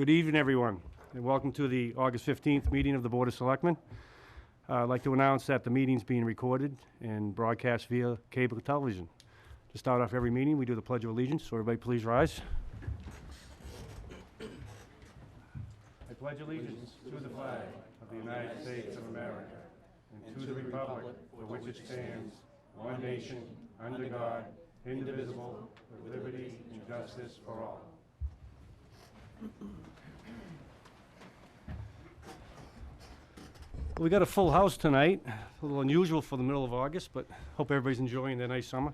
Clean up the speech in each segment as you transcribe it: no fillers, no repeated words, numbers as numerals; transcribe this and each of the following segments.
Good evening, everyone, and welcome to the August 15th meeting of the Board of Selectmen. I'd like to announce that the meeting's being recorded and broadcast via cable television. To start off every meeting, we do the Pledge of Allegiance, so everybody please rise. I pledge allegiance to the flag of the United States of America and to the republic for which it stands, one nation, under God, indivisible, with liberty and justice for all. We got a full house tonight. A little unusual for the middle of August, but hope everybody's enjoying their nice summer.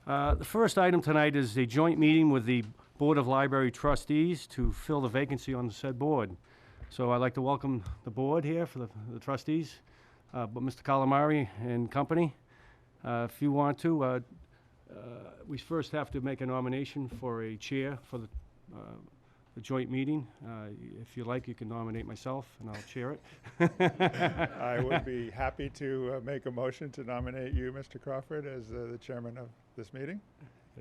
The first item tonight is a joint meeting with the Board of Library Trustees to fill the vacancy on the said board. So I'd like to welcome the board here for the trustees, but Mr. Calamari and company. If you want to, we first have to make a nomination for a chair for the joint meeting. If you like, you can nominate myself, and I'll chair it. I would be happy to make a motion to nominate you, Mr. Crawford, as the chairman of this meeting.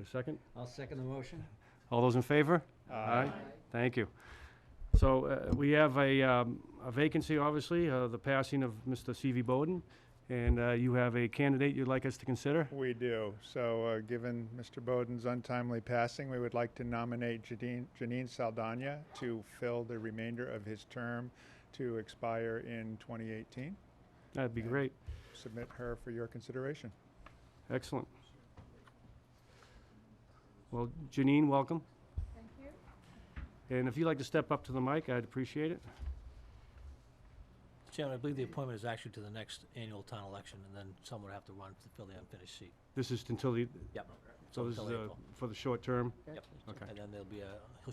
A second? I'll second the motion. All those in favor? Aye. Thank you. So we have a vacancy, obviously, the passing of Mr. C.V. Bowden, and you have a candidate you'd like us to consider? We do. So given Mr. Bowden's untimely passing, we would like to nominate Janine Saldana to fill the remainder of his term to expire in 2018. That'd be great. Submit her for your consideration. Excellent. Well, Janine, welcome. Thank you. And if you'd like to step up to the mic, I'd appreciate it. Chairman, I believe the appointment is actually to the next annual town election, and then someone would have to run to fill the unfinished seat. This is until the, Yep. so this is Until April. for the short term? Yep. Okay. And then there'll be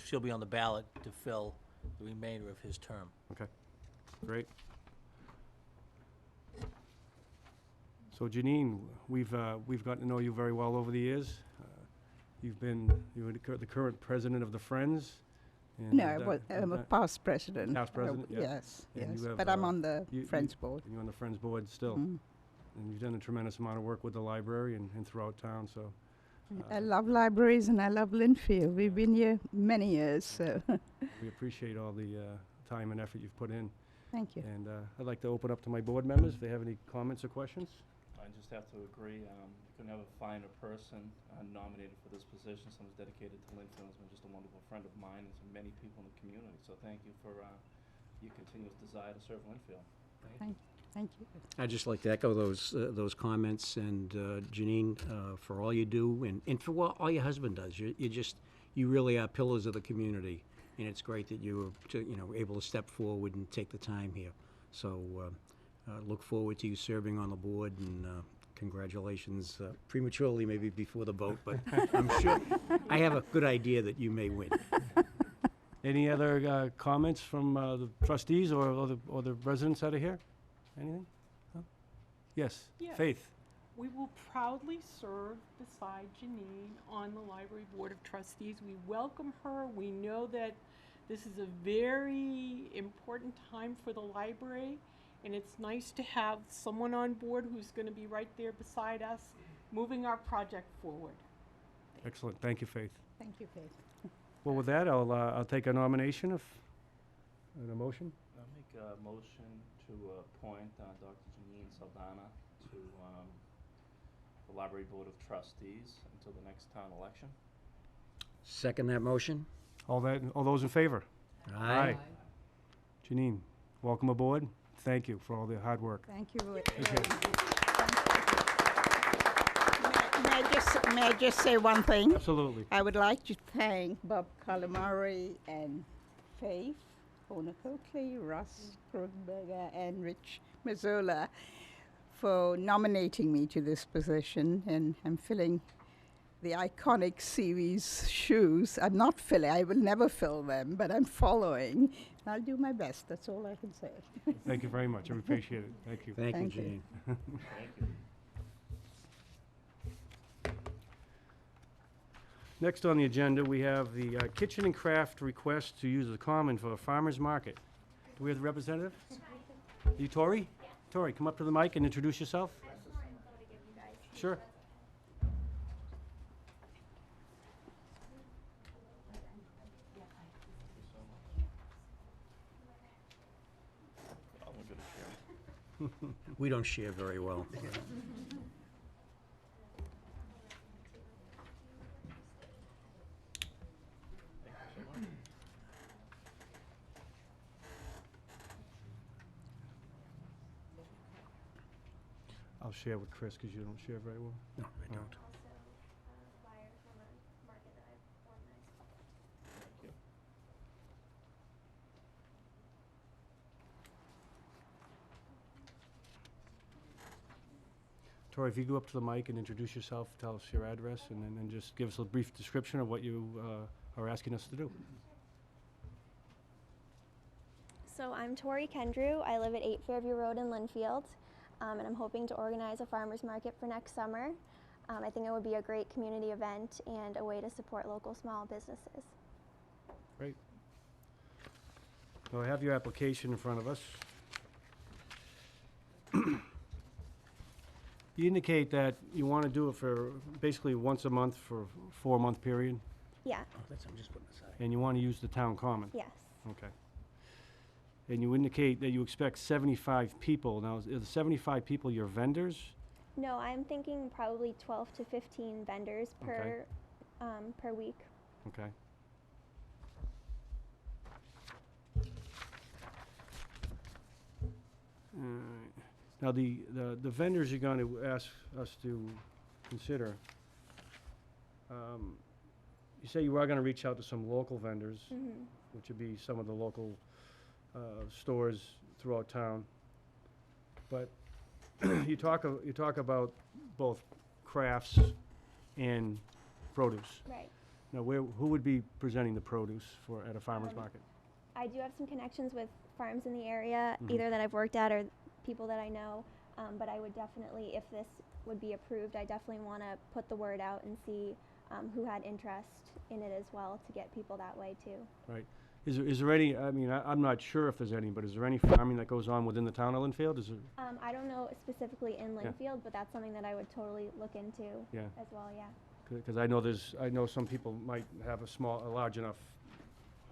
she'll be on the ballot to fill the remainder of his term. Okay, great. So Janine, we've gotten to know you very well over the years. You're the current president of the Friends. And No, I'm a past president. Past president, yeah. Yes, And yes. you have, But I'm on the Friends board. And you're on the Friends board still. Mm. And you've done a tremendous amount of work with the library and throughout town, so. I love libraries and I love Linfield. We've been here many years, so We appreciate all the time and effort you've put in. thank you. And I'd like to open up to my board members if they have any comments or questions. I just have to agree, you couldn't have a finer person nominated for this position. Someone's dedicated to Linfield, has been just a wonderful friend of mine and to many people in the community. So thank you for your continuous desire to serve Linfield. Thank you. I'd just like to echo those comments, and Janine, for all you do, and for what all your husband does. You really are pillars of the community, and it's great that you were able to step forward and take the time here. So look forward to you serving on the board, and congratulations prematurely, maybe before the vote, but I'm sure I have a good idea that you may win. Any other comments from the trustees or the residents that are here? Anything? No? Yes, Yes. Faith. We will proudly serve beside Janine on the Library Board of Trustees. We welcome her. We know that this is a very important time for the library, and it's nice to have someone on board who's going to be right there beside us, moving our project forward. Excellent. Thank you, Faith. Thank you, Faith. Well, with that, I'll take a nomination and a motion. I'll make a motion to appoint Dr. Janine Saldana to the Library Board of Trustees until the next town election. Second that motion? All those in favor? Aye. Janine, welcome aboard. Thank you for all the hard work. Thank you. Appreciate it. May I just say one thing? Absolutely. I would like to thank Bob Calamari and Faith, Ona Coakley, Russ Krugberger, and Rich Mazzola for nominating me to this position, and I'm filling the iconic series shoes. I'm not filling, I will never fill them, but I'm following. I'll do my best, that's all I can say. Thank you very much. I appreciate it. Thank you. Thank Thank you, you. Janine. Thank you. Next on the agenda, we have the kitchen and craft request to use the common for a farmer's market. Do we have the representative? You Tori? Tori, come up to the mic and introduce yourself. Sure. We don't share very well. I'll share with Chris, because you don't share very well. No, I don't. Also, a flyer from a market that I've organized. Thank you. Tori, if you go up to the mic and introduce yourself, tell us your address, and then just give us a brief description of what you are asking us to do. So I'm Tori Kendrew. I live at 8 Fairview Road in Linfield, and I'm hoping to organize a farmers market for next summer. I think it would be a great community event and a way to support local small businesses. Great. Well, I have your application in front of us. You indicate that you want to do it for basically once a month for a 4-month period, Yeah, Oh, that's, I'm just putting aside. and you want to use the town common. yes. Okay. And you indicate that you expect 75 people. Now, is the 75 people your vendors? No, I'm thinking probably 12 to 15 vendors Okay. per week. Okay. Alright. Now, the vendors you're going to ask us to consider, you say you are going to reach out to some local vendors, Mm-hmm. which would be some of the local stores throughout town. But you talk about both crafts and produce. Right. Now, who would be presenting the produce at a farmer's market? I do have some connections with farms in the area, Mhm. either that I've worked at or people that I know. But I would definitely, if this would be approved, I definitely want to put the word out and see who had interest in it as well to get people that way too. Right. Is there any, I mean, I'm not sure if there's any, but is there any farming that goes on within the town of Linfield? Is there? I don't know specifically in Yeah. Linfield, but that's something that I would totally look into Yeah. as well, yeah. Because I know some people might have a large enough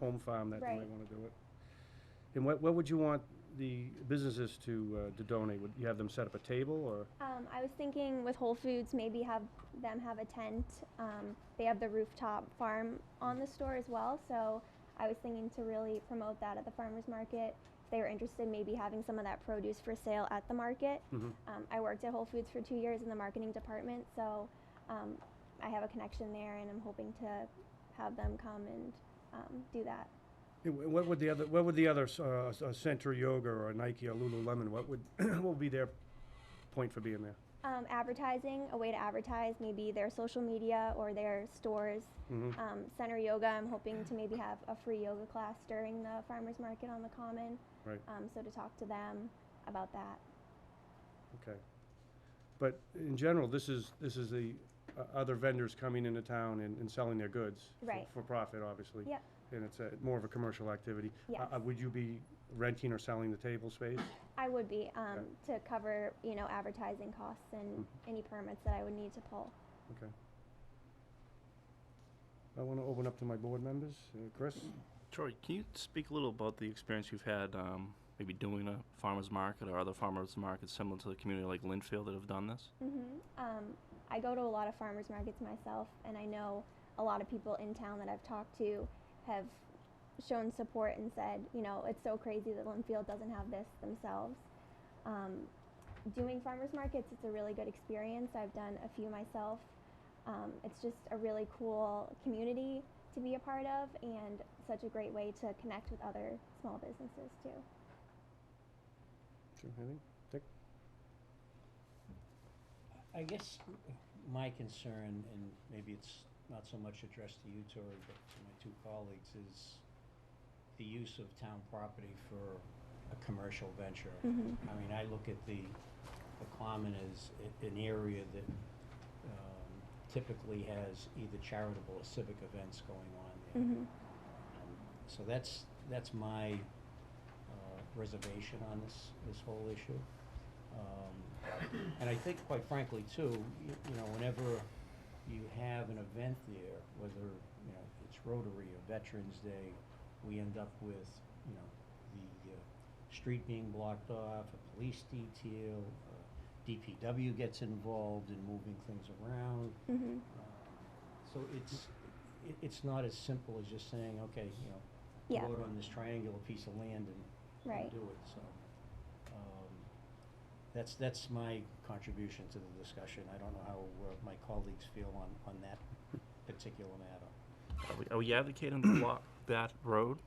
home farm that they might Right. want to do it. And what would you want the businesses to donate? Would you have them set up a table, or? I was thinking with Whole Foods, maybe have them have a tent. They have the rooftop farm on the store as well, so I was thinking to really promote that at the farmers market. If they were interested, maybe having some of that produce for sale at the market. Mhm. I worked at Whole Foods for 2 years in the marketing department, so I have a connection there, and I'm hoping to have them come and do that. Yeah, what would the other a Century Yoga or a Nike or Lululemon, what would be their point for being there? Advertising, a way to advertise, maybe their social media or their stores. Mhm. Center Yoga, I'm hoping to maybe have a free yoga class during the farmers market on the common. Right. So to talk to them about that. Okay. But in general, this is the other vendors coming into town and selling their goods. Right. For profit, obviously. Yep. And it's more of a commercial activity. Yes. Would you be renting or selling the table space? I would be to cover, advertising costs and any permits that I would need to pull. Okay. I want to open up to my board members. Chris? Troy, can you speak a little about the experience you've had, maybe doing a farmer's market or other farmer's markets similar to the community like Linfield that have done this? I go to a lot of farmers markets myself, and I know a lot of people in town that I've talked to have shown support and said, it's so crazy that Linfield doesn't have this themselves. Doing farmers markets, it's a really good experience. I've done a few myself. It's just a really cool community to be a part of, and such a great way to connect with other small businesses too. Sure, anything? Dick? I guess my concern, and maybe it's not so much addressed to you, Tori, but to my two colleagues, is the use of town property for a commercial venture. Mhm. I mean, I look at the common as an area that typically has either charitable or civic events going on there. Mhm. So that's my reservation on this whole issue. And I think, quite frankly, too, whenever you have an event there, whether it's Rotary or Veterans Day, we end up with the street being blocked off, a police detail, DPW gets involved in moving things around. Mhm. So it's not as simple as just saying, okay, Yeah. vote on this triangular piece of land and Right. do it, so. That's my contribution to the discussion. I don't know how my colleagues feel on that particular matter. Are we advocating to block that road?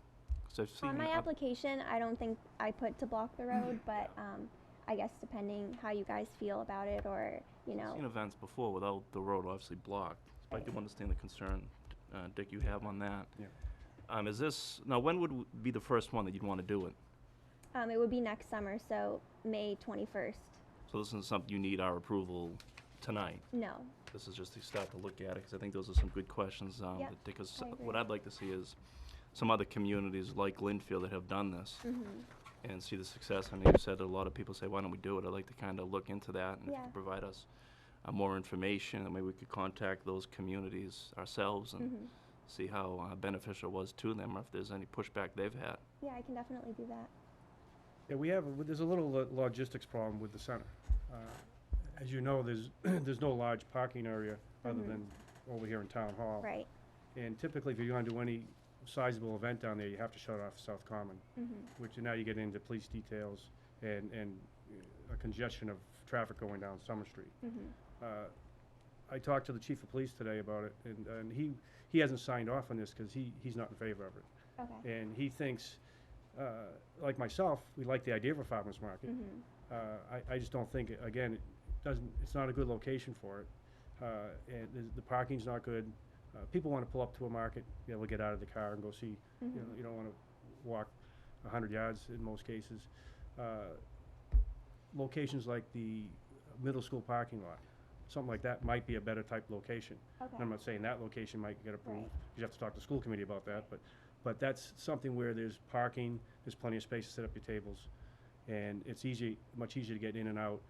'Cause I've seen On my oth- application, I don't think I put to block the road, but I guess depending how you guys feel about it, or I've seen events before without the road obviously blocked. So I do understand the concern, Dick, you have on that. Yeah. Is this, now when would be the first one that you'd want to do it? it would be next summer, so May 21st. So this isn't something you need our approval tonight? No. This is just to start to look at it, because I think those are some good questions. Yep, that Dick has, I agree. what I'd like to see is some other communities like Linfield that have done this Mhm. and see the success. I know you said that a lot of people say, why don't we do it? I'd like to kind of look into that, and if you Yeah. could provide us more information, and maybe we could contact those communities ourselves and Mhm. see how beneficial it was to them, or if there's any pushback they've had. Yeah, I can definitely do that. Yeah, there's a little logistics problem with the center. As you know, there's no large parking area other Mhm. than over here in Town Hall. Right. And typically, if you're gonna do any sizable event down there, you have to shut off South Common, Mhm. which now you get into police details and a congestion of traffic going down Summer Street. Mhm. I talked to the chief of police today about it, and he hasn't signed off on this because he's not in favor of it. Okay. And he thinks, like myself, we like the idea of a farmer's market. Mhm. I just don't think, it's not a good location for it. And the parking's not good. People wanna pull up to a market, be able to get out of the car and go see, Mhm. you don't wanna walk 100 yards in most cases. Locations like the middle school parking lot, something like that might be a better type location. Okay. And I'm not saying that location might get approved, Right. you have to talk to the school committee about that, but that's something where there's parking, there's plenty of space to set up your tables, and it's much easier to get in and out,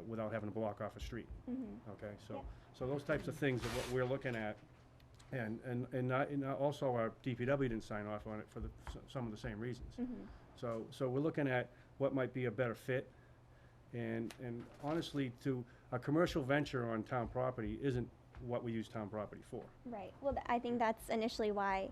without having to block off a street, Mhm. okay? Yeah. So those types of things are what we're looking at, and also our DPW didn't sign off on it for some of the same reasons. Mhm. So we're looking at what might be a better fit, and honestly, a commercial venture on town property isn't what we use town property for. Right. Well, I think that's initially why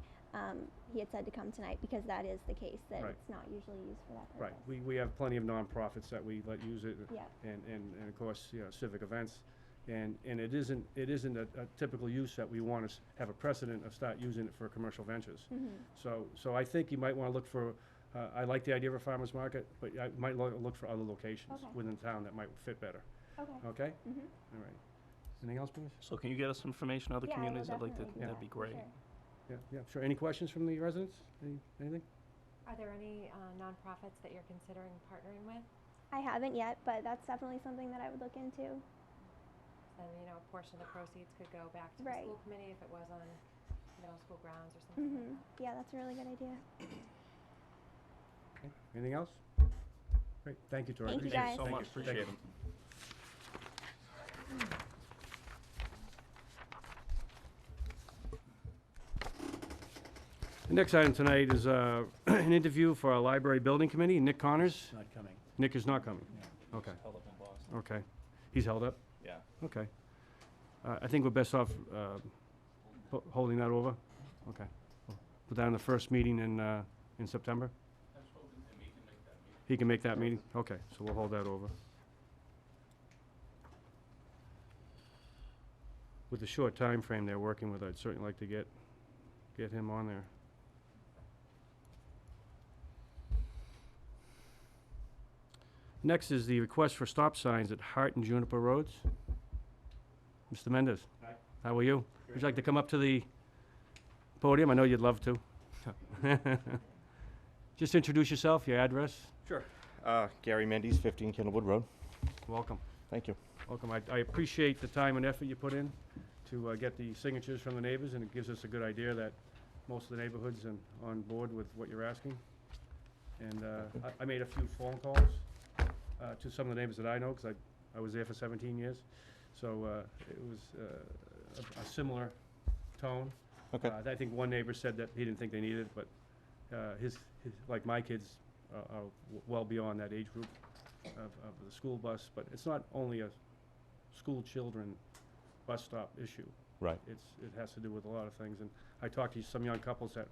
he had said to come tonight, because that is the case, that Right. it's not usually used for that purpose. Right, we have plenty of nonprofits that we let use it, Yeah. and of course, civic events, and it isn't a typical use that we want to have a precedent of start using it for commercial ventures. Mhm. So I think you might want to look for, I like the idea of a farmer's market, but I might look for other locations Okay. within town that might fit better, Okay. okay? Mhm. All right. Anything else, please? So can you get us information on other Yeah, I will communities? I'd like to, definitely do that'd be that, for great. sure. Yeah, sure. Any questions from the residents? Anything? Are there any nonprofits that you're considering partnering with? I haven't yet, but that's definitely something that I would look into. And a portion of the proceeds could go back to Right. the school committee if it was on middle school grounds or something like Mhm. that. Yeah, that's a really good idea. Okay. Anything else? Great, thank you, Tori. Thank you, Appreciate it. guys. So Thank much, you. Thank appreciate you. it. The next item tonight is an interview for our library building committee. Nick Connors. Not coming. Nick is not coming. No. Okay, Held up in Boston. okay. He's held up? Yeah. Okay. I think we're best off holding that over? Okay. We'll put that in the first meeting in September? He can make that meeting? Okay, so we'll hold that over. With the short time frame they're working with, I'd certainly like to get him on there. Next is the request for stop signs at Hart and Juniper Roads. Mr. Mendez? Hi. How are you? Would you like to come up to the podium? I know you'd love to. Just introduce yourself, your address. Sure. Gary Mendes, 15 Kindlewood Road. Welcome. Thank you. Welcome. I appreciate the time and effort you put in to get the signatures from the neighbors, and it gives us a good idea that most of the neighborhood's on board with what you're asking. And I made a few phone calls to some of the neighbors that I know, because I was there for 17 years. So it was a similar tone. Okay. I think one neighbor said that he didn't think they needed it, but his like my kids are well beyond that age group of the school bus, but it's not only a school children bus stop issue. Right. It has to do with a lot of things, and I talked to some young couples that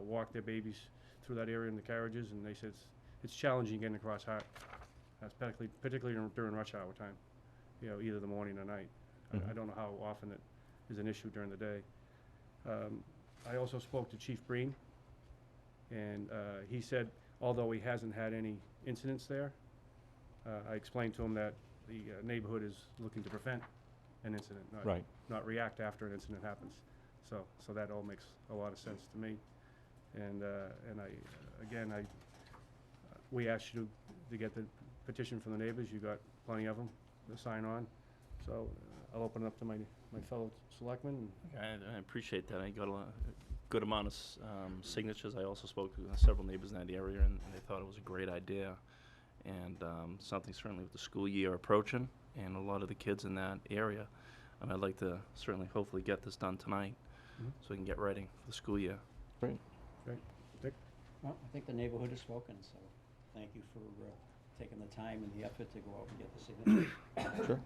walk their babies through that area in the carriages, and they said it's challenging getting across Hart, particularly during rush hour time, either the morning or night. I don't know how often it is an issue during the day. I also spoke to Chief Breen, and he said, although he hasn't had any incidents there, I explained to him that the neighborhood is looking to prevent an incident, Right. not react after an incident happens. So that all makes a lot of sense to me. And we asked you to get the petition from the neighbors. You got plenty of them to sign on. So I'll open it up to my fellow selectmen. I appreciate that. I got a good amount of signatures. I also spoke to several neighbors in that area, and they thought it was a great idea. And something certainly with the school year approaching, and a lot of the kids in that area. And I'd like to certainly, hopefully, get this done tonight, so we can get ready for the school year. Great. Great. Dick? Well, I think the neighborhood has spoken, so thank you for taking the time and the effort to go out and get the signature. Sure.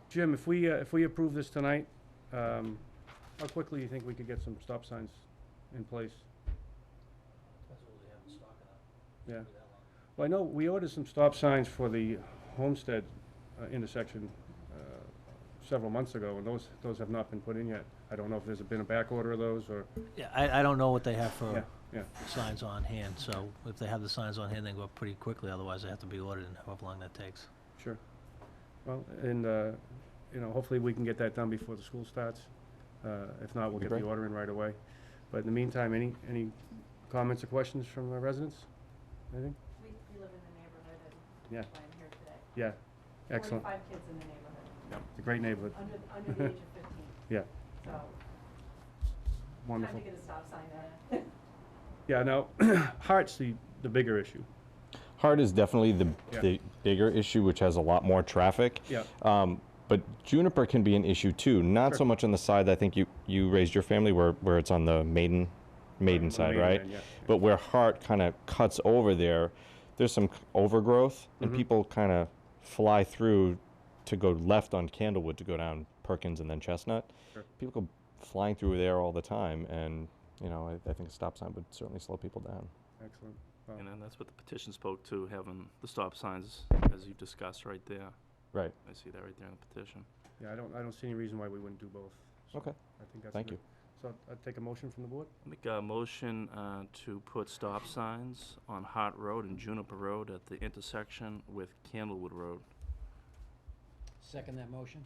Jim, if we approve this tonight, how quickly do you think we could get some stop signs in place? That's what we have in stock of. Yeah. Well, I know we ordered some stop signs for the Homestead intersection several months ago, and those have not been put in yet. I don't know if there's been a back order of those, or... Yeah, I don't know what they have for Yeah. signs on hand, so if they have the signs on hand, they go up pretty quickly, otherwise they have to be ordered and however long that takes. Sure. Well, and, hopefully we can get that done before the school starts. If not, we'll Be get the great. order in right away. But in the meantime, any comments or questions from the residents? Anything? We live in the neighborhood, and Yeah. that's why I'm here today. Yeah, excellent. 45 kids in the neighborhood, It's a great neighborhood. under the age of 15. Yeah, So, time wonderful. to get a stop sign there. Yeah, now, Hart's the bigger issue. Hart is definitely the Yeah. bigger issue, which has a lot more traffic. Yeah. But Juniper can be an issue too, not Sure. so much on the side that I think you raised your family where it's on the maiden the side, maiden right? end, yeah. But where Hart kind of cuts over there's some overgrowth, and Mhm. people kind of fly through to go left on Candlewood to go down Perkins and then Chestnut. Sure. People go flying through there all the time, and I think a stop sign would certainly slow people down. Excellent. Wow. And then that's what the petition spoke to, having the stop signs, as you discussed, right there. Right. I see that right there in the petition. Yeah, I don't see any reason why we wouldn't do both. So Okay. I think that's Thank good. you. So I'd take a motion from the board? Make a motion to put stop signs on Hart Road and Juniper Road at the intersection with Candlewood Road. Second that motion?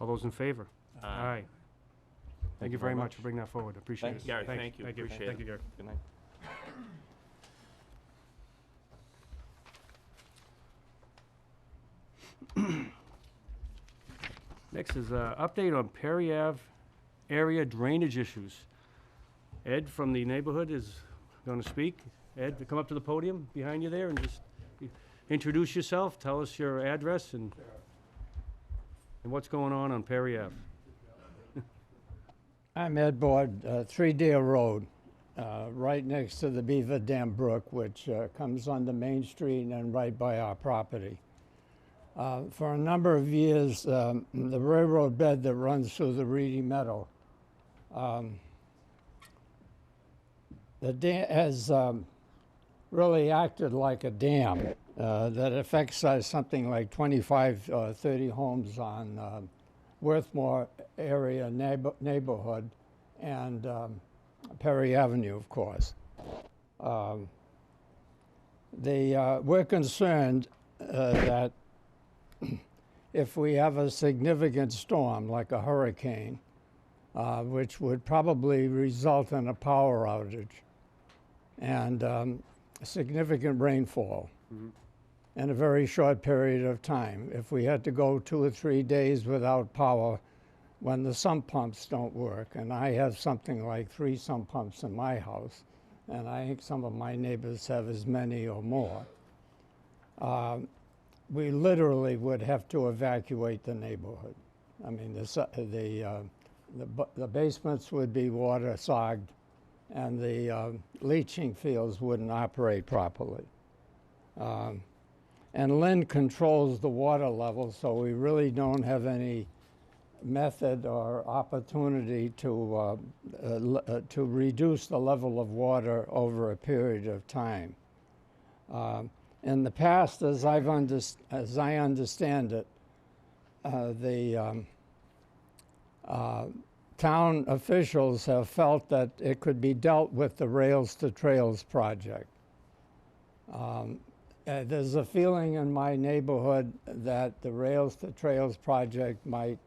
All those in favor? Aye. Aye. Thank you very much for bringing that forward. Appreciate Thanks. it. Gary, Thanks. thank you. Thank you. Appreciate Thank it. you, Gary. Good night. Next is update on Perry Ave area drainage issues. Ed from the neighborhood is going to speak. Ed, come up to the podium behind you there and just introduce yourself. Tell us your address and what's going on Perry Ave. I'm Ed Board, 3 Deer Road, right next to the Beaver Dam Brook, which comes onto Main Street and right by our property. For a number of years, the railroad bed that runs through the Reedy Meadow has really acted like a dam that affects something like 25, 30 homes on Worthmore area neighborhood and Perry Avenue, of course. We're concerned that if we have a significant storm like a hurricane, which would probably result in a power outage and significant rainfall in a very short period of time. If we had to go 2 or 3 days without power when the sump pumps don't work, and I have something like 3 sump pumps in my house, and I think some of my neighbors have as many or more, we literally would have to evacuate the neighborhood. I mean, the basements would be water sogged, and the leaching fields wouldn't operate properly. And Lynn controls the water level, so we really don't have any method or opportunity to reduce the level of water over a period of time. In the past, as I understand it, the town officials have felt that it could be dealt with the Rails to Trails project. There's a feeling in my neighborhood that the Rails to Trails project might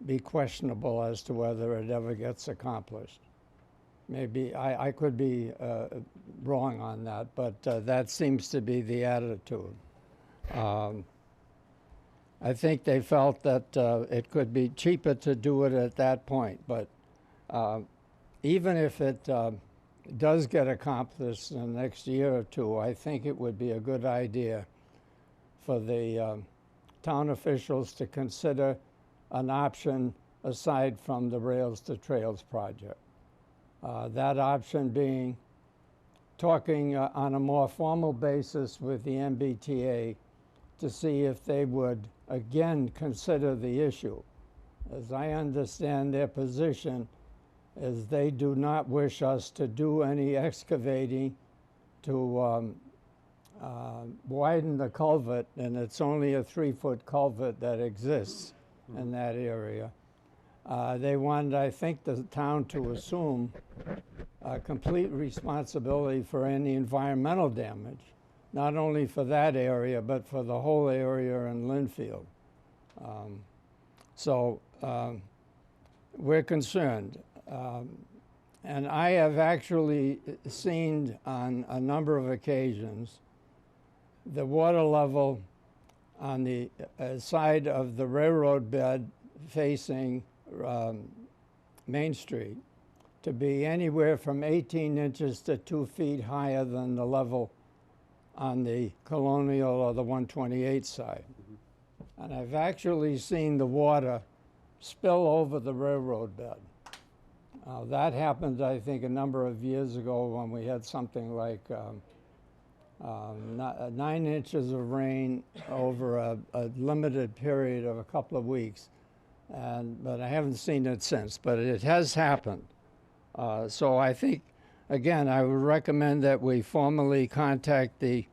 be questionable as to whether it ever gets accomplished. Maybe I could be wrong on that, but that seems to be the attitude. I think they felt that it could be cheaper to do it at that point, but even if it does get accomplished in the next year or two, I think it would be a good idea for the town officials to consider an option aside from the Rails to Trails project. That option being talking on a more formal basis with the MBTA to see if they would again consider the issue. As I understand their position, is they do not wish us to do any excavating to widen the culvert, and it's only a 3-foot culvert that exists in that area. They wanted, I think, the town to assume complete responsibility for any environmental damage, not only for that area, but for the whole area in Linfield. We're concerned. And I have actually seen on a number of occasions the water level on the side of the railroad bed facing Main Street to be anywhere from 18 inches to 2 feet higher than the level on the Colonial or the 128 side. And I've actually seen the water spill over the railroad bed. That happened, I think, a number of years ago when we had something like 9 inches of rain over a limited period of a couple of weeks. But I haven't seen it since, but it has happened. So I think, again, I would recommend that we formally contact the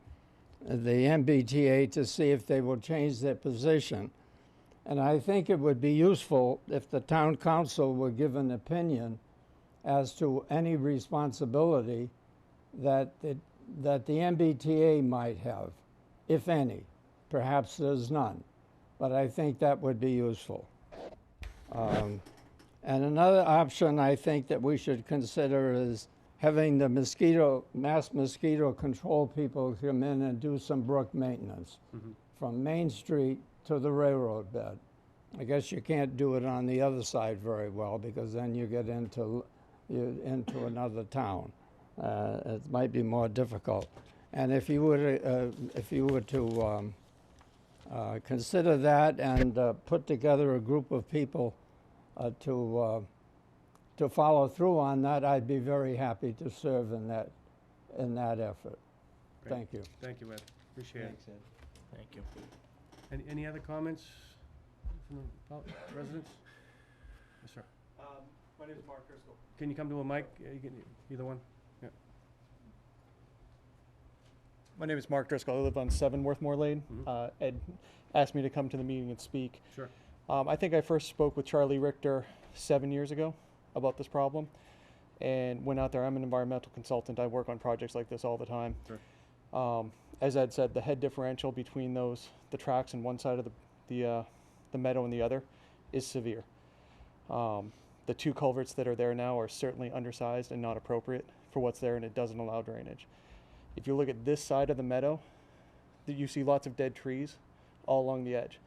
MBTA to see if they will change their position. And I think it would be useful if the town council would give an opinion as to any responsibility that the MBTA might have, if any. Perhaps there's none, but I think that would be useful. And another option I think that we should consider is having the mass mosquito control people come in and do some brook maintenance from Main Street to the railroad bed. I guess you can't do it on the other side very well because then you get into another town. It might be more difficult. And if you were to consider that and put together a group of people to follow through on that, I'd be very happy to serve in that effort. Great. Thank you. Thank you, Ed. Appreciate it. Thanks, Ed. Thank you. Any other comments from the residents? Yes, sir. My name is Mark Driscoll. Can you come to a mic? You can, either one. Yeah. My name is Mark Driscoll. I live on 7 Worthmore Lane. Ed asked me to come to the meeting and speak. Sure. I think I first spoke with Charlie Richter 7 years ago about this problem and went out there. I'm an environmental consultant. I work on projects like this all the time. Sure. As Ed said, the head differential between the tracks on one side of the meadow and the other is severe. The 2 culverts that are there now are certainly undersized and not appropriate for what's there, and it doesn't allow drainage. If you look at this side of the meadow, you see lots of dead trees all along the edge.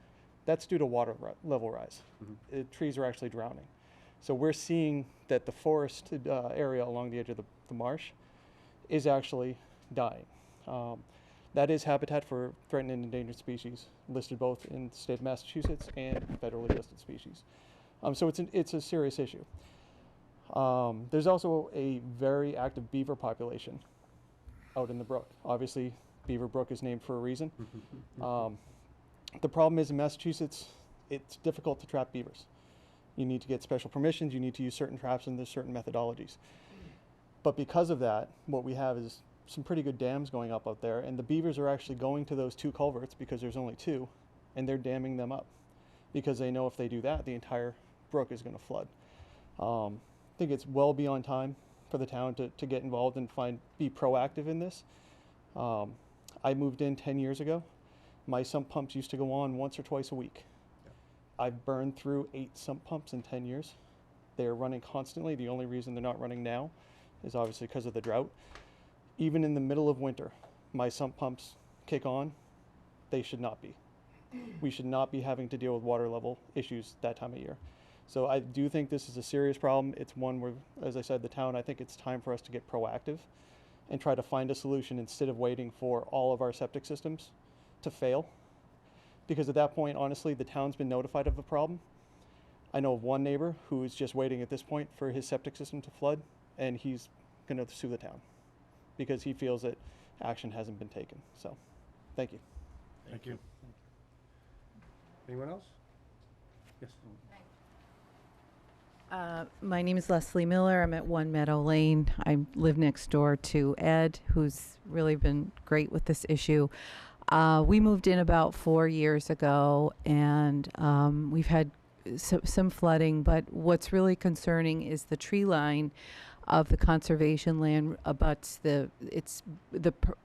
That's due to water level rise. Trees are actually drowning. So we're seeing that the forest area along the edge of the marsh is actually dying. That is habitat for threatened and endangered species, listed both in the state of Massachusetts and federally listed species. So it's a serious issue. There's also a very active beaver population out in the brook. Obviously, Beaver Brook is named for a reason. The problem is in Massachusetts, it's difficult to trap beavers. You need to get special permissions, you need to use certain traps, and there's certain methodologies. But because of that, what we have is some pretty good dams going up out there, and the beavers are actually going to those 2 culverts, because there's only 2, and they're damming them up, because they know if they do that, the entire brook is going to flood. I think it's well beyond time for the town to get involved and be proactive in this. I moved in 10 years ago. My sump pumps used to go on once or twice a week. I've burned through 8 sump pumps in 10 years. They're running constantly. The only reason they're not running now is obviously because of the drought. Even in the middle of winter, my sump pumps kick on. They should not be. We should not be having to deal with water level issues that time of year. So I do think this is a serious problem. It's one where, as I said, the town, I think it's time for us to get proactive and try to find a solution instead of waiting for all of our septic systems to fail. Because at that point, honestly, the town's been notified of a problem. I know of one neighbor who is just waiting at this point for his septic system to flood, and he's going to sue the town because he feels that action hasn't been taken. So, thank you. Thank you. Anyone else? Yes. My name is Leslie Miller. I'm at 1 Meadow Lane. I live next door to Ed, who's really been great with this issue. We moved in about 4 years ago, and we've had some flooding, but what's really concerning is the tree line of the conservation land abuts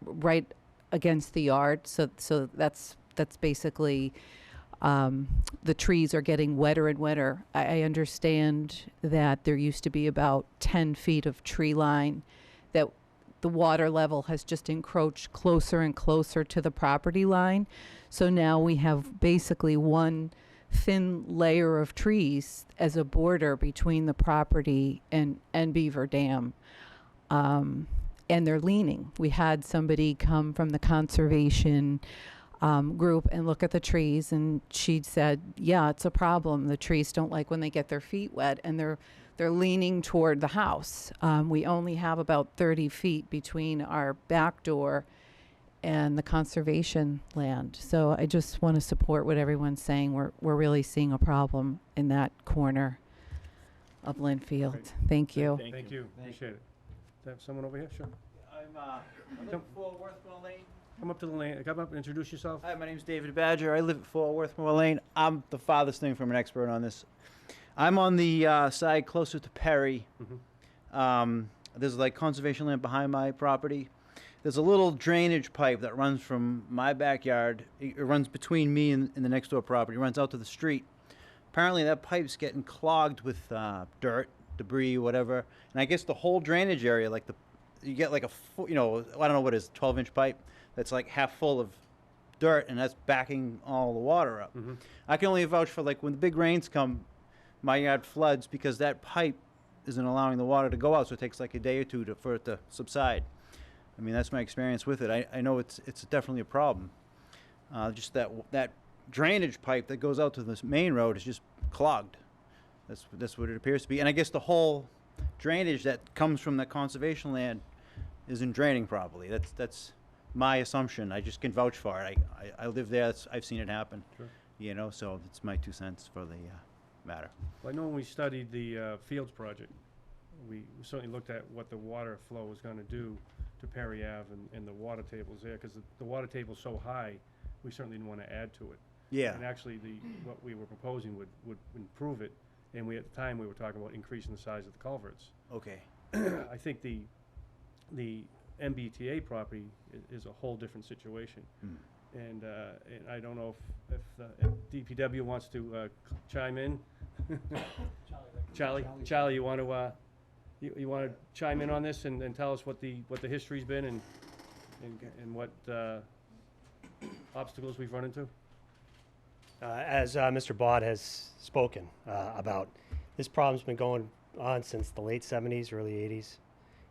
right against the yard. So that's basically the trees are getting wetter and wetter. I understand that there used to be about 10 feet of tree line, that the water level has just encroached closer and closer to the property line. So now we have basically one thin layer of trees as a border between the property and Beaver Dam. And they're leaning. We had somebody come from the conservation group and look at the trees, and she said, yeah, it's a problem. The trees don't like when they get their feet wet, and they're leaning toward the house. We only have about 30 feet between our back door and the conservation land. So I just want to support what everyone's saying. We're really seeing a problem in that corner of Linfield. Great. Thank you. Thank you. Appreciate it. Do I have someone over here? Sure. I live at 4 Worthmore Lane. Come up to the lane. Come up and introduce yourself. Hi, my name's David Badger. I live at 4 Worthmore Lane. I'm the farthest thing from an expert on this. I'm on the side closer to Perry. There's like conservation land behind my property. There's a little drainage pipe that runs from my backyard. It runs between me and the next door property. It runs out to the street. Apparently that pipe's getting clogged with dirt, debris, whatever. And I guess the whole drainage area, like you get like a, I don't know what it is, 12-inch pipe that's like half full of dirt, and that's backing all the water up. I can only vouch for, like, when the big rains come, my yard floods because that pipe isn't allowing the water to go out, so it takes like a day or two for it to subside. I mean, that's my experience with it. I know it's definitely a problem. Just that drainage pipe that goes out to this main road is just clogged. That's what it appears to be. And I guess the whole drainage that comes from that conservation land isn't draining properly. That's my assumption. I just can vouch for it. I live there. I've seen it happen. Sure. So it's my 2 cents for the matter. Well, I know when we studied the Fields project, we certainly looked at what the water flow was going to do to Perry Ave and the water tables there, because the water table's so high, we certainly didn't want to add to it. Yeah. And actually, what we were proposing would improve it, and at the time we were talking about increasing the size of the culverts. Okay. I think the MBTA property is a whole different situation. And I don't know if DPW wants to chime in. Charlie, you want to you want to chime in on this and tell us what the history's been and what obstacles we've run into? As Mr. Bod has spoken about, this problem's been going on since the late 70s, early 80s.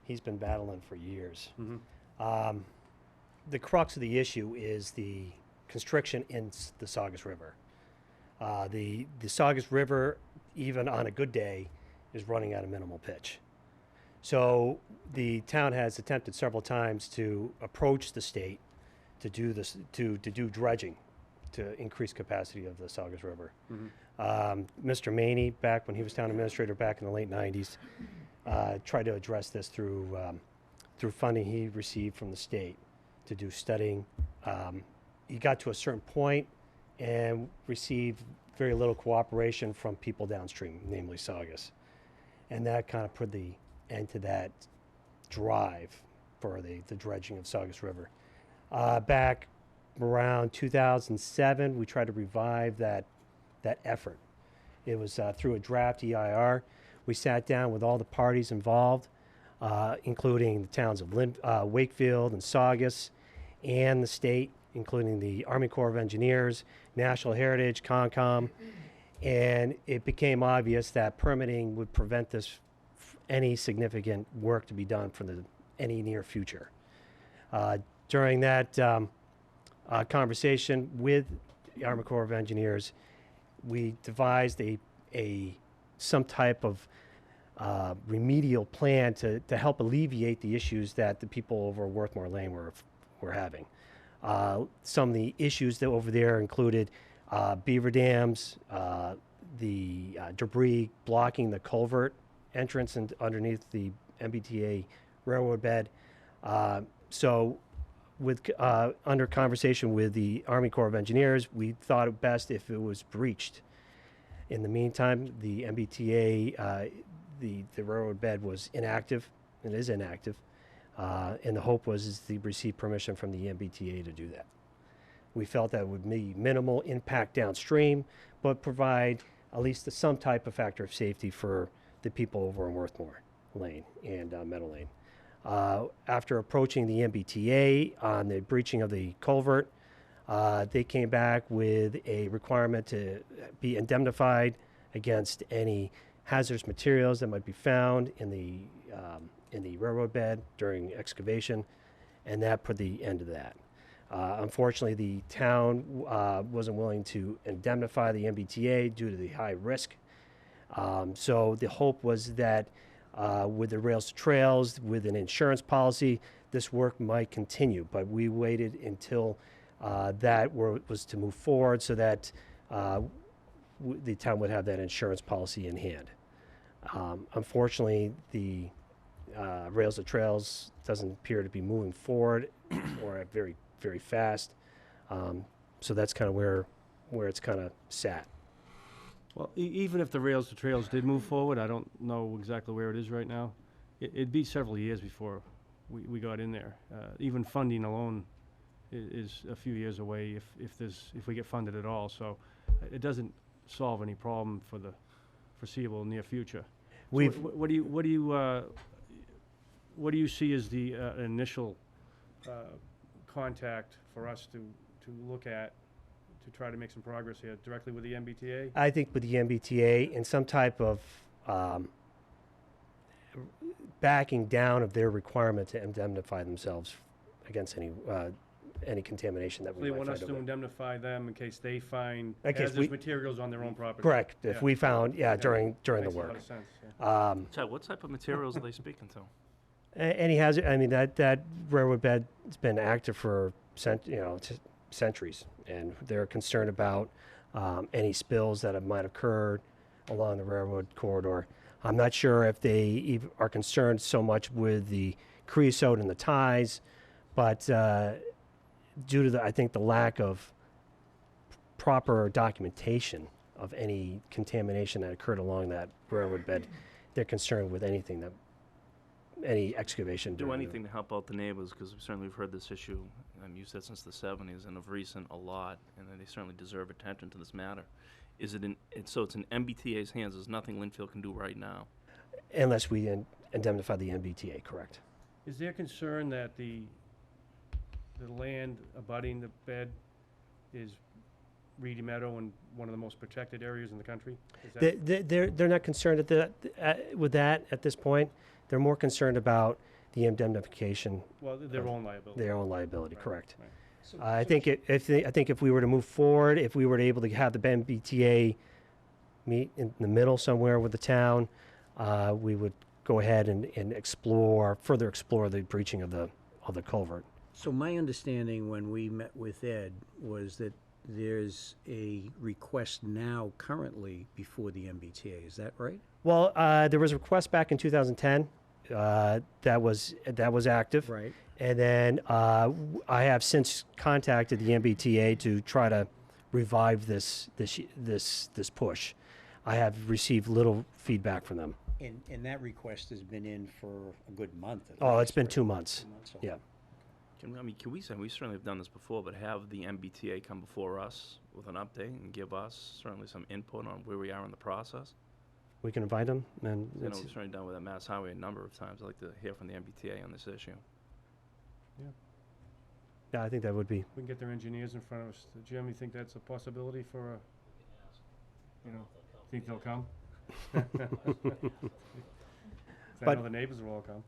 He's been battling for years. The crux of the issue is the constriction in the Saugus River. The Saugus River, even on a good day, is running at a minimal pitch. So the town has attempted several times to approach the state to do this, to do dredging, to increase capacity of the Saugus River. Mr. Maney, back when he was town administrator back in the late 90s, tried to address this through funding he received from the state to do studying. He got to a certain point and received very little cooperation from people downstream, namely Saugus. And that kind of put the end to that drive for the dredging of Saugus River. Back around 2007, we tried to revive that effort. It was through a draft EIR. We sat down with all the parties involved, including the towns of Wakefield and Saugus, and the state, including the Army Corps of Engineers, National Heritage, Concom, and it became obvious that permitting would prevent any significant work to be done for any near future. During that conversation with the Army Corps of Engineers, we devised some type of remedial plan to help alleviate the issues that the people over Worthmore Lane were having. Some of the issues that over there included beaver dams, the debris blocking the culvert entrance and underneath the MBTA railroad bed. So under conversation with the Army Corps of Engineers, we thought it best if it was breached. In the meantime, the MBTA, the railroad bed was inactive, and is inactive, and the hope was to receive permission from the MBTA to do that. We felt that would be minimal impact downstream, but provide at least some type of factor of safety for the people over in Worthmore Lane and Meadow Lane. After approaching the MBTA on the breaching of the culvert, they came back with a requirement to be indemnified against any hazardous materials that might be found in the railroad bed during excavation, and that put the end to that. Unfortunately, the town wasn't willing to indemnify the MBTA due to the high risk. So the hope was that with the Rails to Trails, with an insurance policy, this work might continue. But we waited until that was to move forward so that the town would have that insurance policy in hand. Unfortunately, the Rails to Trails doesn't appear to be moving forward or very, very fast. So that's kind of where it's kind of sat. Well, even if the Rails to Trails did move forward, I don't know exactly where it is right now. It'd be several years before we got in there. Even funding alone is a few years away if we get funded at all. So it doesn't solve any problem for the foreseeable near future. So what do you see as the initial contact for us to look at to try to make some progress here directly with the MBTA? I think with the MBTA and some type of backing down of their requirement to indemnify themselves against any contamination that we They might want us find to over. indemnify them in case they find In case hazardous materials on their own property. Correct. If we found, during the Makes a lot work. of sense, yeah. Chad, what type of materials are they speaking to? Any hazard, I mean, that railroad bed has been active for centuries, and they're concerned about any spills that might have occurred along the railroad corridor. I'm not sure if they are concerned so much with the creosote and the ties, but due to I think the lack of proper documentation of any contamination that occurred along that railroad bed, they're concerned with any excavation. Do anything to help out the neighbors, because certainly we've heard this issue, you said since the 70s, and of recent a lot, and they certainly deserve attention to this matter. So it's in MBTA's hands. There's nothing Linfield can do right now. Unless we indemnify the MBTA, correct. Is there concern that the land abutting the bed is Reedy Meadow and one of the most protected areas in the country? Is that They're not concerned with that at this point. They're more concerned about the indemnification. Well, their own liability. Their own liability, Right, correct. right. I think if we were to move forward, if we were able to have the MBTA meet in the middle somewhere with the town, we would go ahead and further explore the breaching of the culvert. So my understanding when we met with Ed was that there's a request now currently before the MBTA, is that right? Well, there was a request back in 2010 that was active. Right. And then I have since contacted the MBTA to try to revive this push. I have received little feedback from them. And that request has been in for a good month at Oh, least, it's been right? 2 months. 2 months, Yeah. Can we say, we certainly have done this before, but have the MBTA come before us with an update and give us certainly some input on where we are in the process? We can invite them, and You know, we've certainly done with that Mass Highway a number of times. I'd like to hear from the MBTA on this issue. yeah, I think that would be. We can get their engineers in front of us. Jim, you think that's a possibility for a, you know, think they'll come? I But- know the neighbors will all come.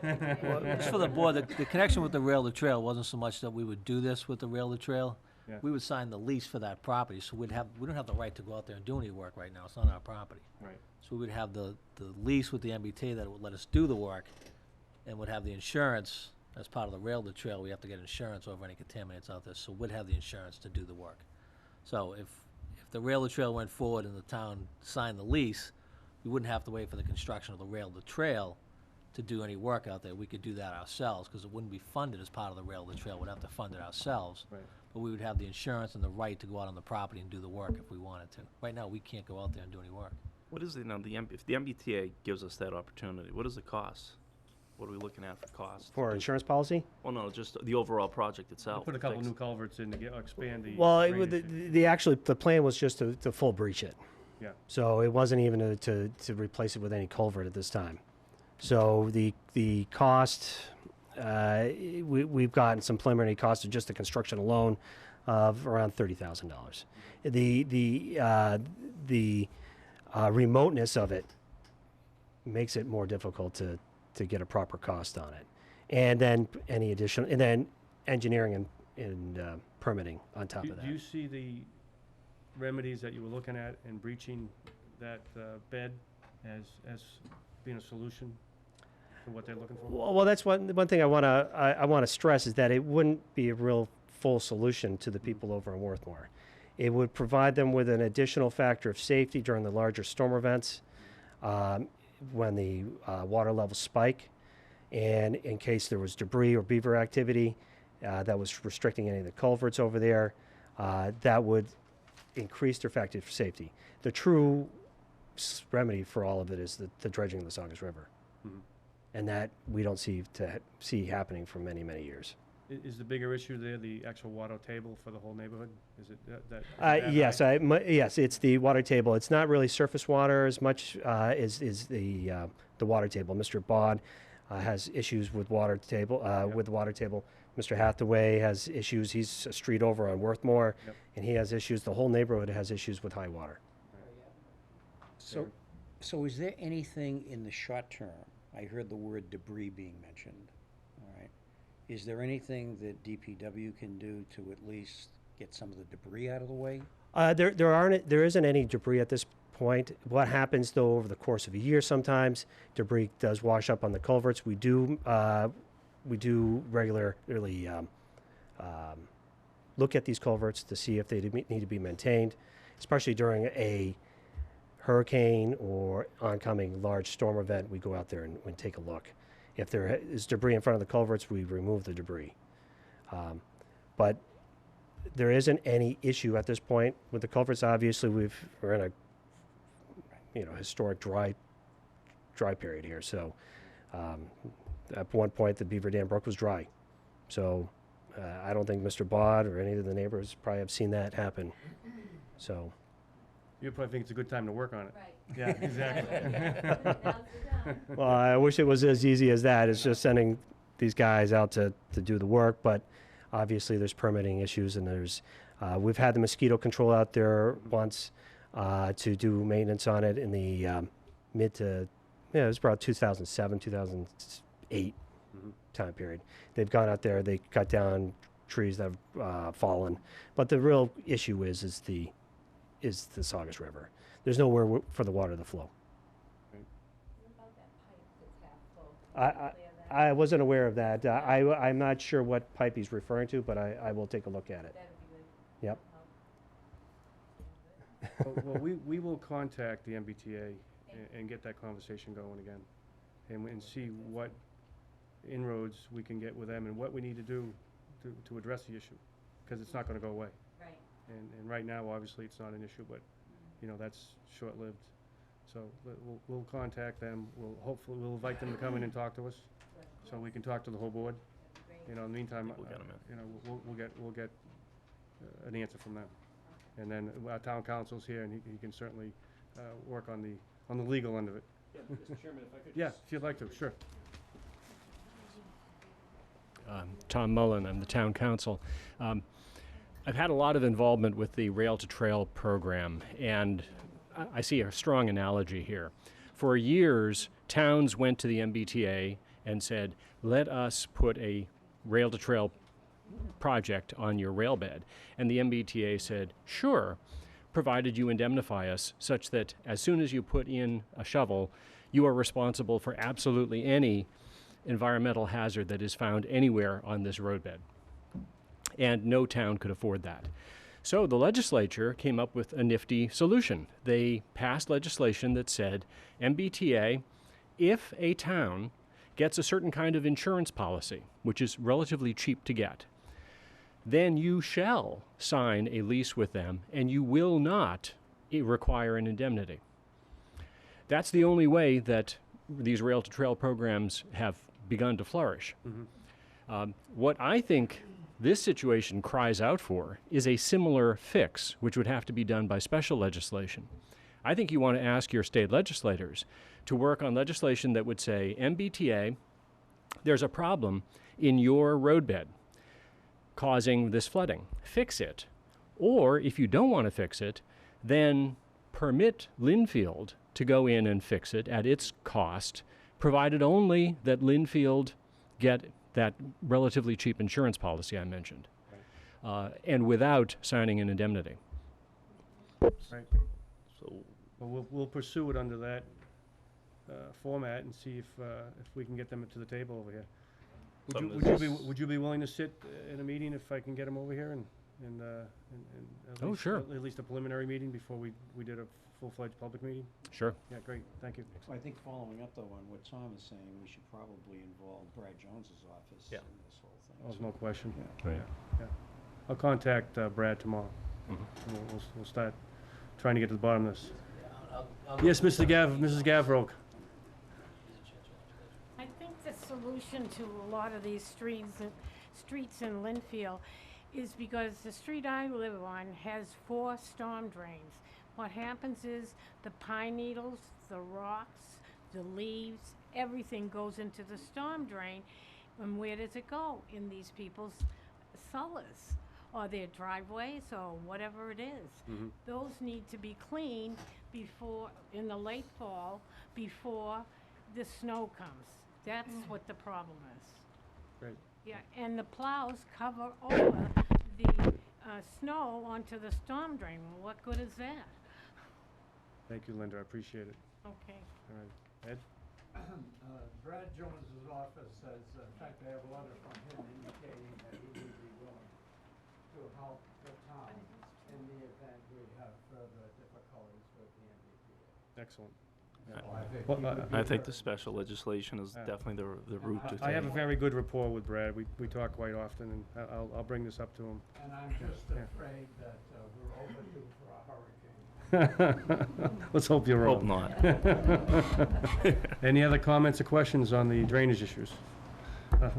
Well, just for the board, the connection with the rail to trail wasn't so much that we would do this with the rail to trail. Yeah. We would sign the lease for that property, so we don't have the right to go out there and do any work right now. It's not our property. Right. So we would have the lease with the MBTA that would let us do the work, and would have the insurance as part of the rail to trail. We have to get insurance over any contaminants out there, so we'd have the insurance to do the work. So if the rail to trail went forward and the town signed the lease, we wouldn't have to wait for the construction of the rail to trail to do any work out there. We could do that ourselves, because it wouldn't be funded as part of the rail to trail. We'd have to fund it ourselves. Right. But we would have the insurance and the right to go out on the property and do the work if we wanted to. Right now, we can't go out there and do any work. What is the, now, if the MBTA gives us that opportunity, what is the cost? What are we looking at for cost? For our insurance policy? Well, no, just the overall project itself. Put a couple Fix- new culverts in to expand the. Well, drainage. the plan was just to full breach it. Yeah. So it wasn't even to replace it with any culvert at this time. So the cost, we've gotten some preliminary cost of just the construction alone of around $30,000. The remoteness of it makes it more difficult to get a proper cost on it, and then any additional, and then engineering and permitting on top of that. Do you see the remedies that you were looking at in breaching that bed as being a solution to what they're looking for? Well, that's one thing I want to stress is that it wouldn't be a real full solution to the people over in Worthmore. It would provide them with an additional factor of safety during the larger storm events, when the water levels spike, and in case there was debris or beaver activity that was restricting any of the culverts over there, that would increase their factor of safety. The true remedy for all of it is the dredging of the Saugus River. Mhm. And that we don't see happening for many, many years. Is the bigger issue there the actual water table for the whole neighborhood? Is it that Yes, high? yes, it's the water table. It's not really surface water as much as the water table. Mr. Bod has issues with water table. With the water table, Mr. Hathaway has issues. He's a street over on Worthmore, Yep. and he has issues. The whole neighborhood has issues with high water. So is there anything in the short term? I heard the word debris being mentioned, all right? Is there anything that DPW can do to at least get some of the debris out of the way? There isn't any debris at this point. What happens though over the course of a year, sometimes debris does wash up on the culverts. We do regularly look at these culverts to see if they need to be maintained, especially during a hurricane or oncoming large storm event. We go out there and take a look. If there is debris in front of the culverts, we remove the debris. But there isn't any issue at this point with the culverts. Obviously, we're in a historic dry period here. So at one point, the Beaver Dam Brook was dry. So I don't think Mr. Bod or any of the neighbors probably have seen that happen. So. You probably think it's a good time to work on it. Right. Yeah, exactly. Well, I wish it was as easy as that. It's just sending these guys out to do the work, but obviously there's permitting issues, and there's we've had the mosquito control out there once to do maintenance on it in the it was about 2007, 2008 time period. They've gone out there, they cut down trees that have fallen, but the real issue is the Saugus River. There's nowhere for the water to flow. I wasn't aware of that. I'm not sure what pipe he's referring to, but I will take a look at it. Yep. Well, we will contact the MBTA and get that conversation going again, and see what inroads we can get with them and what we need to do to address the issue, because it's not gonna go away. Right. And right now, obviously, it's not an issue, but, you know, that's short-lived. So we'll contact them, we'll invite them to come in and talk to us, so we can talk to the whole board. You know, in the meantime, We'll get 'em in. you know, we'll get an answer from them. And then our town council's here, and he can certainly work on the legal end of it. Yeah, Mr. Chairman, if I could Yeah, if you'd like to, sure. Tom Mullen, I'm the town council. I've had a lot of involvement with the Rail to Trail program, and I see a strong analogy here. For years, towns went to the MBTA and said, let us put a Rail to Trail project on your rail bed. And the MBTA said, sure, provided you indemnify us such that as soon as you put in a shovel, you are responsible for absolutely any environmental hazard that is found anywhere on this roadbed. And no town could afford that. So the legislature came up with a nifty solution. They passed legislation that said, MBTA, if a town gets a certain kind of insurance policy, which is relatively cheap to get, then you shall sign a lease with them and you will not require an indemnity. That's the only way that these rail to trail programs have begun to flourish. What I think this situation cries out for is a similar fix, which would have to be done by special legislation. I think you want to ask your state legislators to work on legislation that would say, MBTA, there's a problem in your roadbed causing this flooding. Fix it. Or if you don't want to fix it, then permit Linfield to go in and fix it at its cost, provided only that Linfield get that relatively cheap insurance policy I mentioned, and without signing an indemnity. Right. So Well, we'll pursue it under that format and see if we can get them to the table over here. Would you be willing to sit in a meeting if I can get them over here and at Oh, least, sure. at least a preliminary meeting before we did a full-fledged public meeting? Sure. Yeah, great, thank you. I think following up, though, on what Tom is saying, we should probably involve Brad Jones's office in this whole thing. Oh, there's no question. Yeah. Right. Yeah. I'll contact Brad tomorrow. We'll start trying to get to the bottom of this. Yes, Mrs. Gavroche. I think the solution to a lot of these streets in Linfield is because the street I live on has 4 storm drains. What happens is the pine needles, the rocks, the leaves, everything goes into the storm drain. And where does it go? In these people's cellars or their driveways or whatever it is. Those need to be cleaned before, in the late fall, before the snow comes. That's what the problem is. Great. Yeah, and the plows cover over the snow onto the storm drain. Well, what good is that? Thank you, Linda, I appreciate it. Okay. All right. Ed? Brad Jones's office says, in fact, I have a letter from him indicating that he would be willing to help the town in the event we have further difficulties with the MBTA. Excellent. I think the special legislation is definitely the route to take. I have a very good rapport with Brad. We talk quite often, and I'll bring this up to him. And I'm just afraid that we're overdue for a hurricane. Let's hope you're wrong. Hope not. Any other comments or questions on the drainage issues? Well,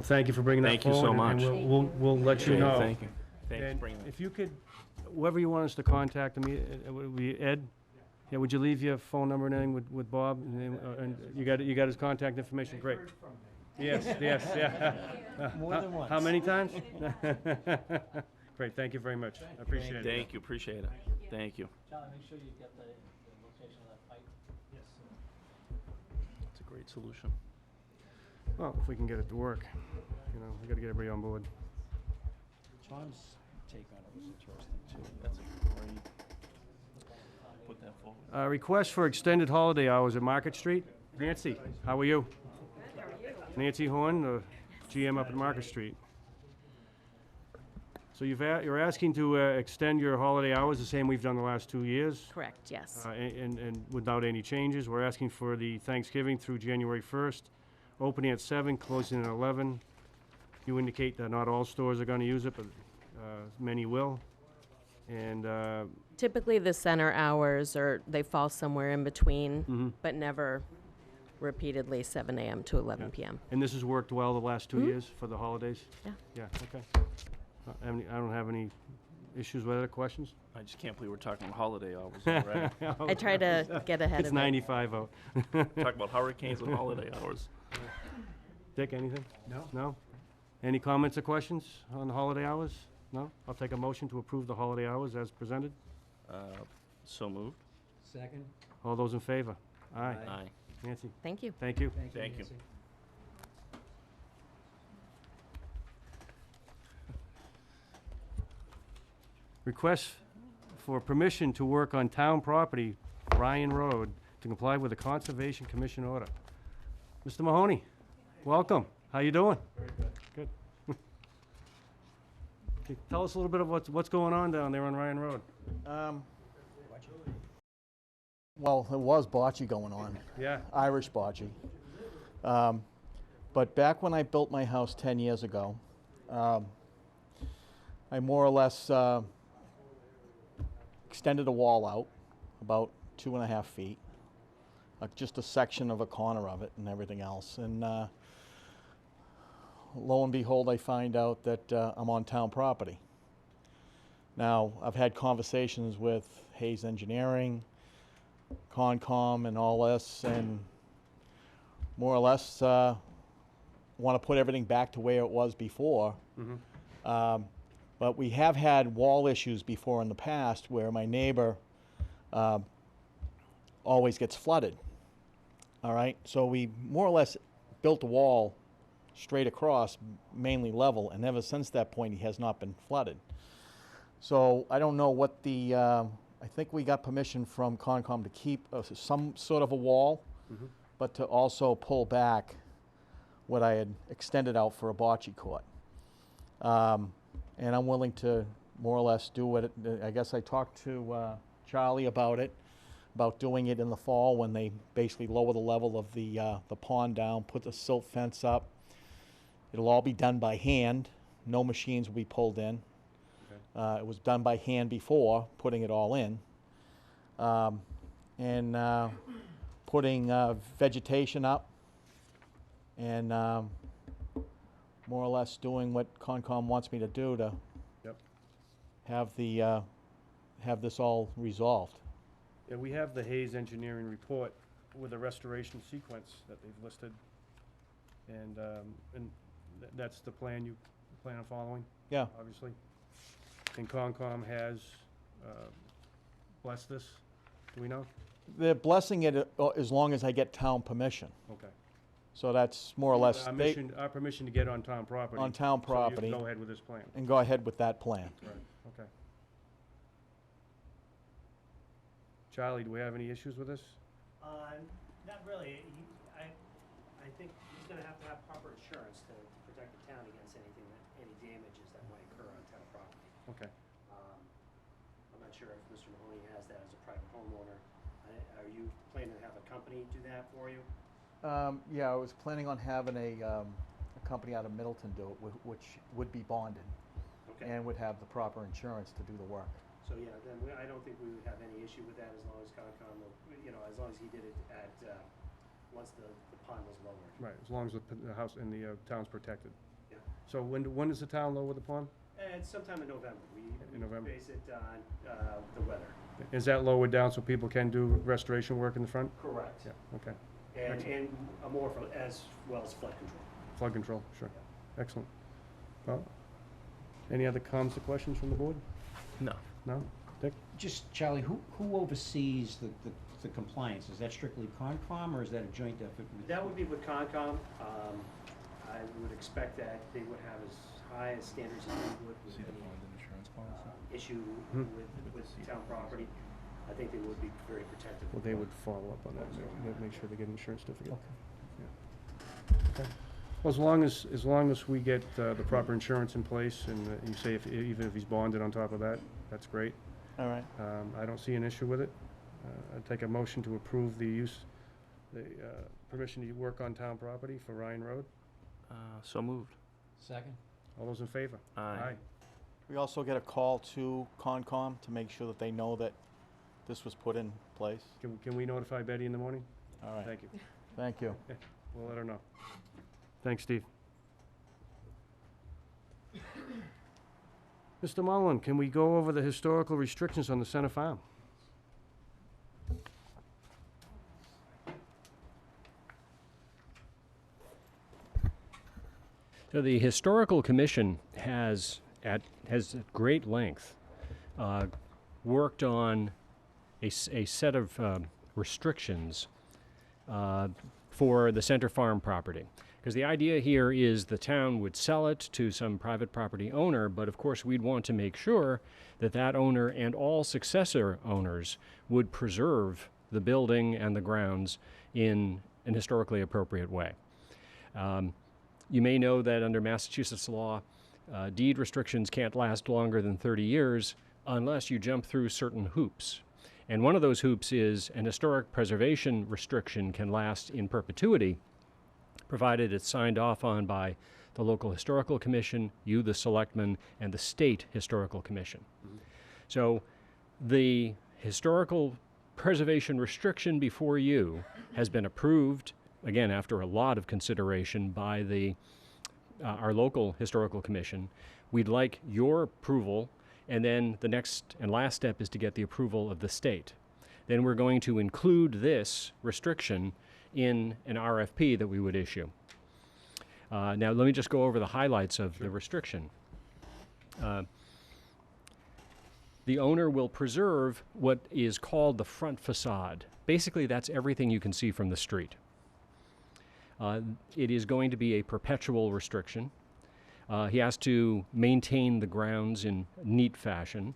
thank you for bringing that Thank you forward. so much. And we'll let you Okay, know. thank you. Thanks for And bringing that. if you could, whoever you want us to contact, it would be Ed? Yeah, would you leave your phone number and everything with Bob? And you got his contact information? Great. Yes, yeah. More than once. How many times? Great, thank you very much. I appreciate it. Thank you, appreciate it. Thank you. John, make sure you get the location of that pipe. Yes. It's a great solution. Well, if we can get it to work, we gotta get everybody on board. Tom's take on it was interesting, too. That's a great, put that forward. Request for extended holiday hours at Market Street. Nancy, how are you? Nancy Horn, the GM up at Market Street. So you're asking to extend your holiday hours the same we've done the last 2 years? Correct, yes. And without any changes. We're asking for the Thanksgiving through January 1st, opening at 7, closing at 11. You indicate that not all stores are going to use it, but many will. And Typically, the center hours they fall somewhere in between, but never repeatedly 7 a.m. to 11 p.m. And this has worked well the last 2 years for the holidays? Yeah. Yeah, okay. I don't have any issues with it, questions? I just can't believe we're talking holiday hours already. I try to get ahead It's of it. 95 out. Talk about hurricanes and holiday hours. Dick, anything? No. No? Any comments or questions on the holiday hours? No? I'll take a motion to approve the holiday hours as presented. So moved. Second? All those in favor? Aye. Aye. Nancy? Thank you. Thank you. Thank you. Nancy. Request for permission to work on town property, Ryan Road, to comply with the Conservation Commission order. Mr. Mahoney, welcome. How you doing? Very good. Good. Okay, tell us a little bit of what's going on down there on Ryan Road. Well, there was bocce going on. Yeah. Irish bocce. But back when I built my house 10 years ago, I more or less extended a wall out about 2.5 feet, just a section of a corner of it and everything else. And lo and behold, I find out that I'm on town property. Now, I've had conversations with Hayes Engineering, Concom, and all this, and more or less want to put everything back to where it was before. But we have had wall issues before in the past where my neighbor always gets flooded. All right, so we more or less built a wall straight across, mainly level, and ever since that point he has not been flooded. So I don't know what the, I think we got permission from Concom to keep some sort of a wall, but to also pull back what I had extended out for a bocce court. And I'm willing to more or less do what I guess I talked to Charlie about it, about doing it in the fall when they basically lower the level of the pond down, put the silt fence up. It'll all be done by hand. No machines will be pulled in. It was done by hand before, putting it all in. And putting vegetation up and more or less doing what Concom wants me to do to have this all resolved. Yeah, we have the Hayes Engineering report with a restoration sequence that they've listed. And that's the plan you plan on following? Yeah. Obviously. And Concom has blessed this, do we know? They're blessing it as long as I get town permission. Okay. So that's more or less. Our permission to get on town property. On town property. So you go ahead with this plan. And go ahead with that plan. Right, okay. Charlie, do we have any issues with this? Not really. I think he's gonna have to have proper insurance to protect the town against any damages that might occur on town property. Okay. I'm not sure if Mr. Mahoney has that as a private homeowner. Are you planning to have a company do that for you? Yeah, I was planning on having a company out of Middleton do it, which would be bonded. Okay. And would have the proper insurance to do the work. So yeah, then I don't think we would have any issue with that as long as Concom, as long as he did it at, once the pond was lowered. Right, as long as the house and the town's protected. Yeah. So when does the town lower the pond? And sometime in November. In November. Base it on the weather. Is that lowered down so people can do restoration work in the front? Correct. Yeah, okay. And more as well as flood control. Flood control, sure. Excellent. Well, any other comments or questions from the board? No. No? Dick? Just, Charlie, who oversees the compliance? Is that strictly Concom, or is that a joint effort? That would be with Concom. I would expect that they would have as high as standards as we would with any issue with town property. I think they would be very protective. Well, they would follow up on that, make sure they get an insurance certificate. Okay. Yeah. Okay. Well, as long as we get the proper insurance in place, and you say even if he's bonded on top of that, that's great. All right. I don't see an issue with it. I'd take a motion to approve the permission to work on town property for Ryan Road. So moved. Second? All those in favor? Aye. We also get a call to Concom to make sure that they know that this was put in place. Can we notify Betty in the morning? All right. Thank you. Thank you. Yeah, we'll let her know. Thanks, Steve. Mr. Mullen, can we go over the historical restrictions on the Center Farm? So the Historical Commission has at great length worked on a set of restrictions for the Center Farm property. Because the idea here is the town would sell it to some private property owner, but of course we'd want to make sure that that owner and all successor owners would preserve the building and the grounds in an historically appropriate way. You may know that under Massachusetts law, deed restrictions can't last longer than 30 years unless you jump through certain hoops. And one of those hoops is an historic preservation restriction can last in perpetuity, provided it's signed off on by the local historical commission, you, the selectmen, and the state historical commission. So the historical preservation restriction before you has been approved, again, after a lot of consideration by our local historical commission. We'd like your approval, and then the next and last step is to get the approval of the state. Then we're going to include this restriction in an RFP that we would issue. Now, let me just go over the highlights of the restriction. The owner will preserve what is called the front facade. Basically, that's everything you can see from the street. It is going to be a perpetual restriction. He has to maintain the grounds in neat fashion.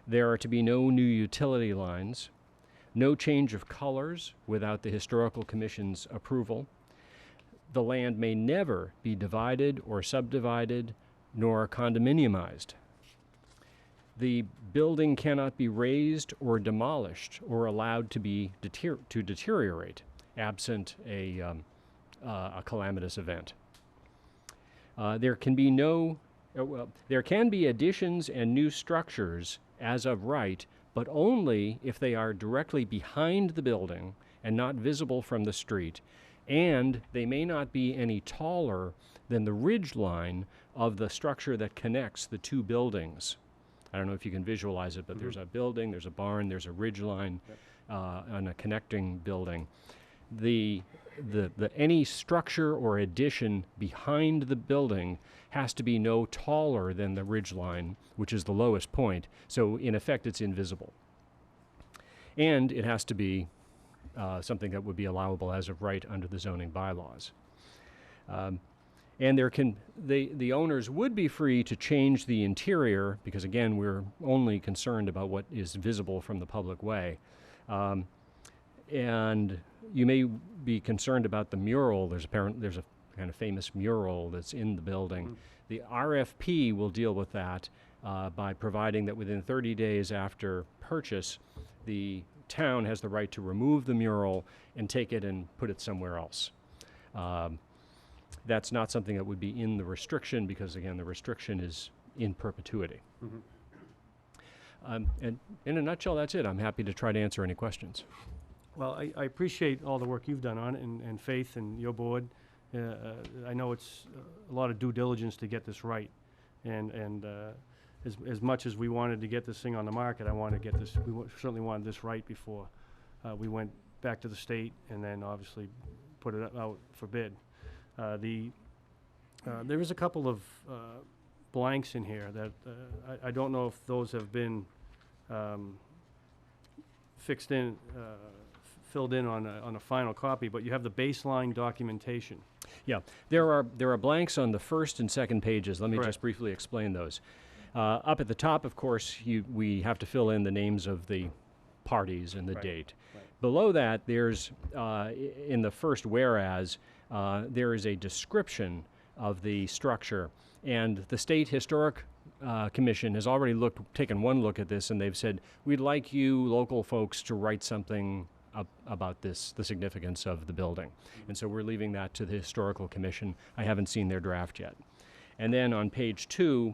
There are to be no new utility lines, no change of colors without the Historical Commission's approval. The land may never be divided or subdivided, nor condominiumized. The building cannot be raised or demolished or allowed to be to deteriorate, absent a calamitous event. There can be additions and new structures as of right, but only if they are directly behind the building and not visible from the street, and they may not be any taller than the ridge line of the structure that connects the two buildings. I don't know if you can visualize it, but there's a building, there's a barn, there's a ridge line on a connecting building. Any structure or addition behind the building has to be no taller than the ridge line, which is the lowest point. So in effect, it's invisible. And it has to be something that would be allowable as of right under the zoning bylaws. And the owners would be free to change the interior, because again, we're only concerned about what is visible from the public way. And you may be concerned about the mural. There's a kind of famous mural that's in the building. The RFP will deal with that by providing that within 30 days after purchase, the town has the right to remove the mural and take it and put it somewhere else. That's not something that would be in the restriction, because again, the restriction is in perpetuity. And in a nutshell, that's it. I'm happy to try to answer any questions. Well, I appreciate all the work you've done on it, and Faith and your board. I know it's a lot of due diligence to get this right, and as much as we wanted to get this thing on the market, we certainly wanted this right before we went back to the state and then obviously put it out for bid. There is a couple of blanks in here that I don't know if those have been filled in on a final copy, but you have the baseline documentation. Yeah, there are blanks on the first and second pages. Let me just briefly explain those. Up at the top, of course, we have to fill in the names of the parties and the date. Below that, there's, in the first whereas, there is a description of the structure, and the State Historic Commission has already taken one look at this, and they've said, we'd like you local folks to write something about this, the significance of the building. And so we're leaving that to the Historical Commission. I haven't seen their draft yet. And then on page 2,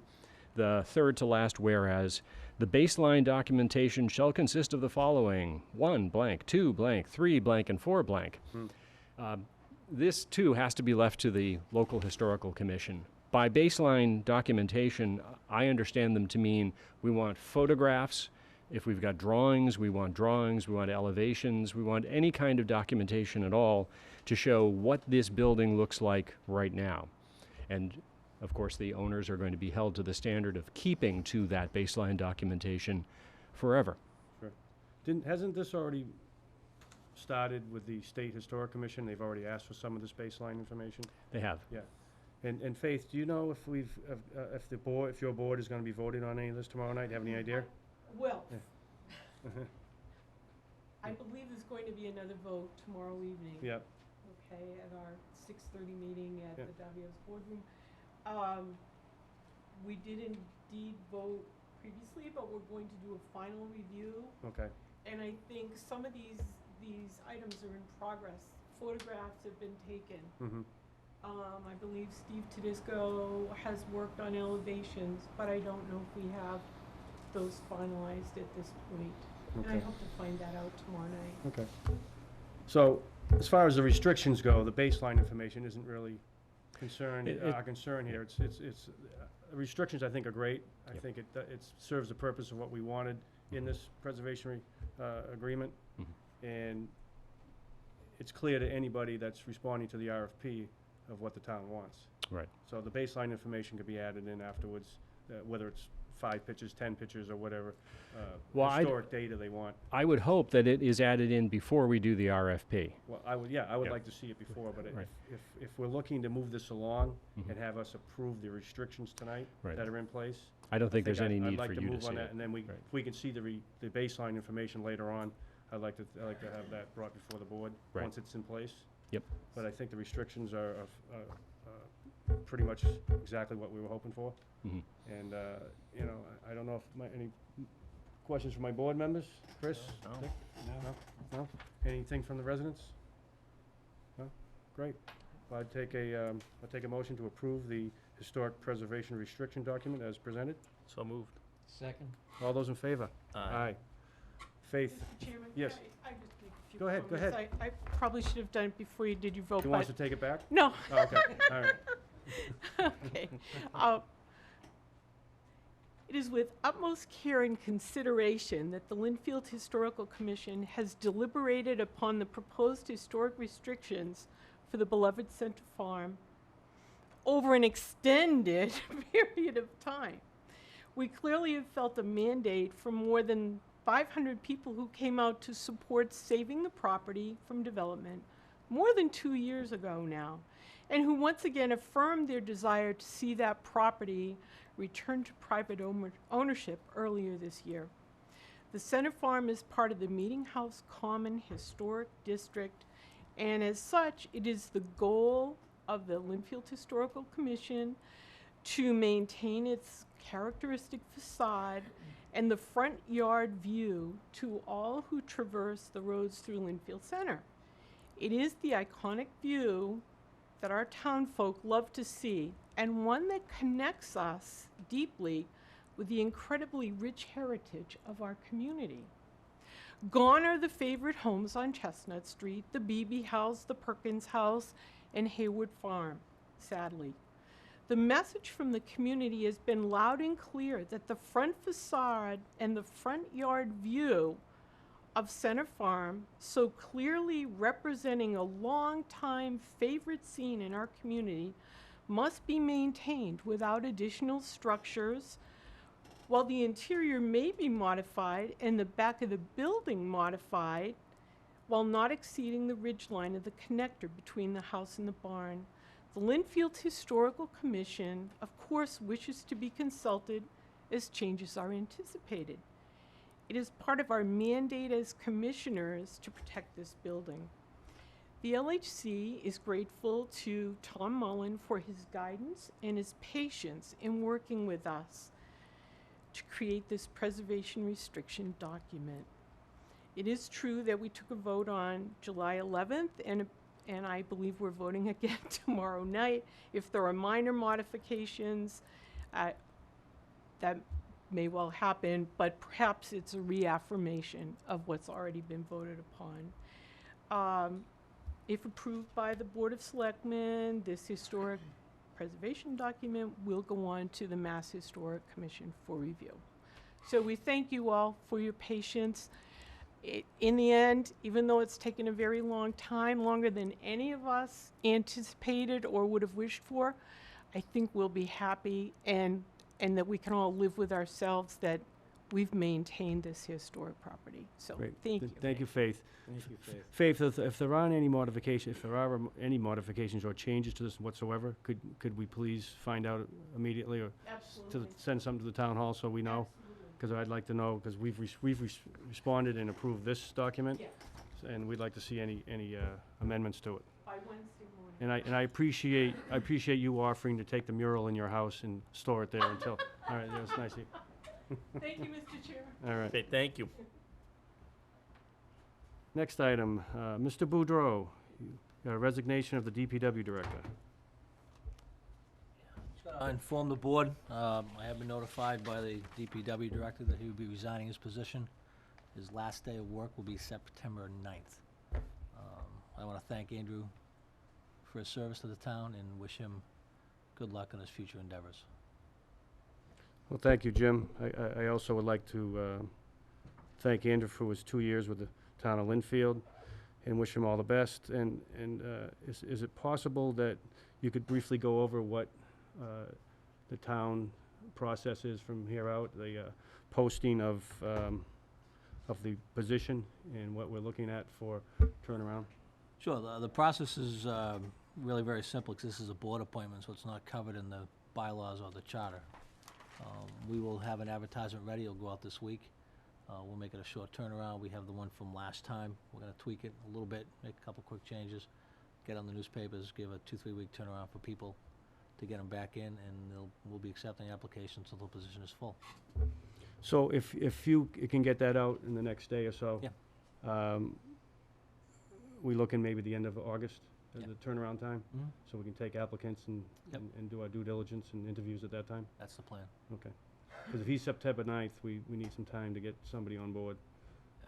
the third to last whereas, the baseline documentation shall consist of the following: 1 blank, 2 blank, 3 blank, and 4 blank. This too has to be left to the local historical commission. By baseline documentation, I understand them to mean we want photographs. If we've got drawings, we want elevations, we want any kind of documentation at all to show what this building looks like right now. And of course, the owners are going to be held to the standard of keeping to that baseline documentation forever. Sure. Hasn't this already started with the State Historic Commission? They've already asked for some of this baseline information? They have. Yeah. And Faith, do you know if if your board is going to be voting on any of this tomorrow night? Do you have any idea? Well, Yeah. I believe there's going to be another vote tomorrow evening. Yep. Okay, at our 6:30 meeting at Yep. the Davio's boardroom. We did indeed vote previously, but we're going to do a final review. Okay. And I think some of these items are in progress. Photographs have been taken. Mm-hmm. I believe Steve Tedisco has worked on elevations, but I don't know if we have those finalized at this point. And I Okay. hope to find that out tomorrow night. Okay. So, as far as the restrictions go, the baseline information isn't really our concern here. It's restrictions I think are great. I think it serves the purpose of what we wanted in this preservation agreement. And it's clear to anybody that's responding to the RFP of what the town wants. Right. So the baseline information could be added in afterwards, whether it's 5 pictures, 10 pictures, or whatever historic data they want. I would hope that it is added in before we do the RFP. Well, I would like to see it before, but Right. if we're looking to move this along and have us approve the restrictions tonight Right. that are in place. I don't think there's any I'd need like for to you to move on see that, it. and then if we can see the baseline information later on, I'd like to have that brought before the board Right. once it's in place. Yep. But I think the restrictions are pretty much exactly what we were hoping for. Mhm. And, I don't know if any questions from my board members? Chris? No. Dick? No? Anything from the residents? No? Great. Well, I'd take a motion to approve the historic preservation restriction document as presented. So moved. Second. All those in favor? Aye. Faith? Mr. Chairman, Yes. can I just make a few Go ahead, comments? go ahead. I probably should have done it before you did your vote, Do you want us to take it back? No. Oh, okay, all right. Okay. It is with utmost care and consideration that the Linfield Historical Commission has deliberated upon the proposed historic restrictions for the beloved Center Farm over an extended period of time. We clearly have felt a mandate from more than 500 people who came out to support saving the property from development more than 2 years ago now, and who once again affirmed their desire to see that property returned to private ownership earlier this year. The Center Farm is part of the Meeting House Common Historic District, and as such, it is the goal of the Linfield Historical Commission to maintain its characteristic facade and the front yard view to all who traverse the roads through Linfield Center. It is the iconic view that our town folk love to see, and one that connects us deeply with the incredibly rich heritage of our community. Gone are the favorite homes on Chestnut Street, the Beebe House, the Perkins House, and Haywood Farm, sadly. The message from the community has been loud and clear that the front facade and the front yard view of Center Farm, so clearly representing a long-time favorite scene in our community, must be maintained without additional structures, while the interior may be modified and the back of the building modified, while not exceeding the ridgeline of the connector between the house and the barn. The Linfield Historical Commission, of course, wishes to be consulted as changes are anticipated. It is part of our mandate as commissioners to protect this building. The LHC is grateful to Tom Mullen for his guidance and his patience in working with us to create this preservation restriction document. It is true that we took a vote on July 11th, and I believe we're voting again tomorrow night. If there are minor modifications, that may well happen, but perhaps it's a reaffirmation of what's already been voted upon. If approved by the Board of Selectmen, this historic preservation document will go on to the Mass Historic Commission for review. So we thank you all for your patience. In the end, even though it's taken a very long time, longer than any of us anticipated or would have wished for, I think we'll be happy and that we can all live with ourselves that we've maintained this historic property. So Great. thank you. Thank you, Faith. Thank you, Faith. Faith, if there aren't any modifications, if there are any modifications or changes to this whatsoever, could we please find out immediately or Absolutely. send something to the town hall so we know? Because I'd like to know, because we've responded and approved this document, Yeah. and we'd like to see any amendments to it. By Wednesday morning. And I appreciate you offering to take the mural in your house and store it there until. All right, that was nice of you. Thank you, Mr. Chairman. All right. Okay, thank you. Next item, Mr. Boudreau, resignation of the DPW director. I inform the board, I have been notified by the DPW director that he will be resigning his position. His last day of work will be September 9th. I want to thank Andrew for his service to the town and wish him good luck in his future endeavors. Well, thank you, Jim. I also would like to thank Andrew for his 2 years with the town of Linfield and wish him all the best. And is it possible that you could briefly go over what the town process is from here out, the posting of the position and what we're looking at for turnaround? Sure, the process is really very simple, because this is a board appointment, so it's not covered in the bylaws or the charter. We will have an advertisement ready, it'll go out this week. We'll make it a short turnaround. We have the one from last time. We're gonna tweak it a little bit, make a couple quick changes, get on the newspapers, give a 2-3 week turnaround for people to get them back in, and we'll be accepting applications until the position is full. So if you can get that out in the next day or so. Yeah. We looking maybe the end of August as Yeah. the turnaround time? Mhm. So we can take applicants and do our due diligence and interviews at that time? That's the plan. Okay. Because if he's September 9th, we need some time to get somebody on board.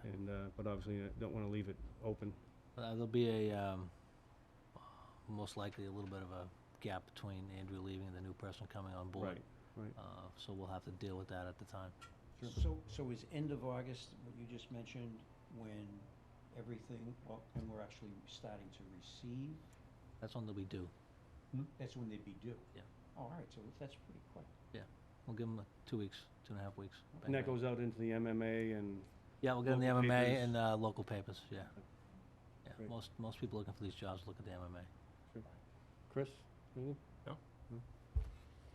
And, but obviously, don't want to leave it open. There'll be a, most likely a little bit of a gap between Andrew leaving and the new person coming on board. Right. So we'll have to deal with that at the time. So is end of August, what you just mentioned, when everything, well, when we're actually starting to receive? That's when they'll be due. That's when they'd be due? Yeah. Oh, all right, so that's pretty quick. Yeah, we'll give them 2 weeks, 2.5 weeks. And that goes out into the MMA and. Yeah, we'll get in the local MMA papers. and local papers, yeah. Yeah, Great. most people looking for these jobs look at the MMA. Chris, anything? No.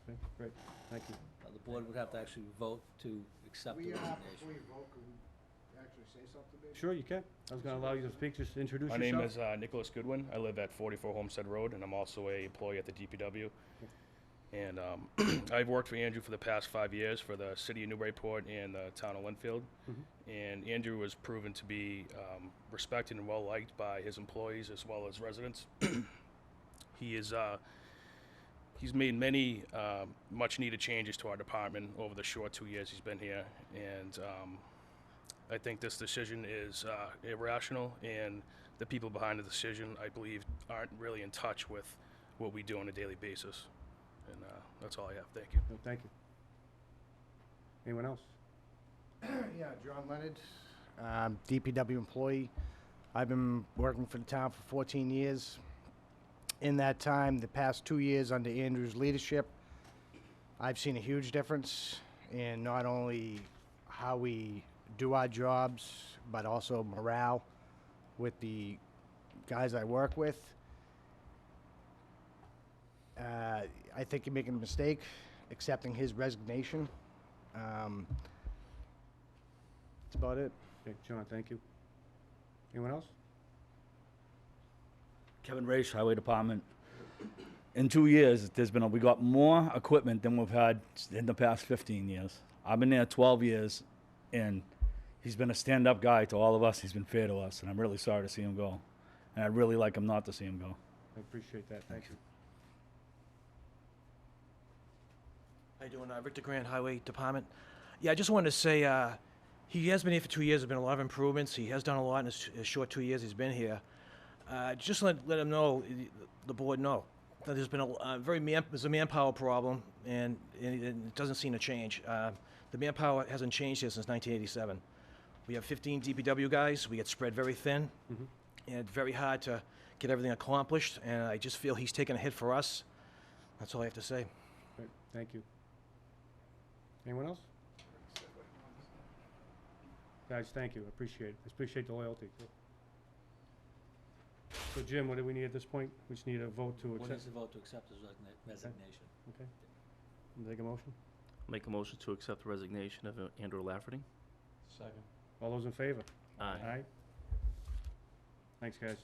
Okay, great, thank you. The board would have to actually vote to accept the resignation. Before you vote, can we actually say something, maybe? Sure, you can. I was gonna allow you to speak, just introduce My yourself. name is Nicholas Goodwin. I live at 44 Homestead Road, and I'm also a employee at the DPW. And I've worked for Andrew for the past 5 years for the city of Newburyport and the town of Linfield. And Andrew was proven to be respected and well liked by his employees as well as residents. He is he's made many much needed changes to our department over the short 2 years he's been here, and I think this decision is irrational, and the people behind the decision, I believe, aren't really in touch with what we do on a daily basis. And that's all I have. Thank you. No, thank you. Anyone else? Yeah, John Leonard, DPW employee. I've been working for the town for 14 years. In that time, the past 2 years under Andrew's leadership, I've seen a huge difference in not only how we do our jobs, but also morale with the guys I work with. I think you're making a mistake accepting his resignation. That's about it. Okay, John, thank you. Anyone else? Kevin Race, Highway Department. In 2 years, we got more equipment than we've had in the past 15 years. I've been there 12 years, and he's been a stand-up guy to all of us. He's been fair to us, and I'm really sorry to see him go. And I'd really like him not to see him go. I appreciate that. Thank you. How you doing? Victor Grant, Highway Department. Yeah, I just wanted to say he has been here for 2 years. There's been a lot of improvements. He has done a lot in his short 2 years he's been here. Just let him know, the board know, that there's been there's a manpower problem, and it doesn't seem to change. The manpower hasn't changed here since 1987. We have 15 DPW guys. We get spread very thin, and it's very hard to get everything accomplished, and I just feel he's taken a hit for us. That's all I have to say. Great. Thank you. Anyone else? Guys, thank you. I appreciate it. I appreciate the loyalty. So Jim, what do we need at this point? We just need a vote to One accept. needs to vote to accept his resignation. Okay. Make a motion? Make a motion to accept the resignation of Andrew Lafferty. Second. All those in favor? Aye. Aye. Thanks, guys.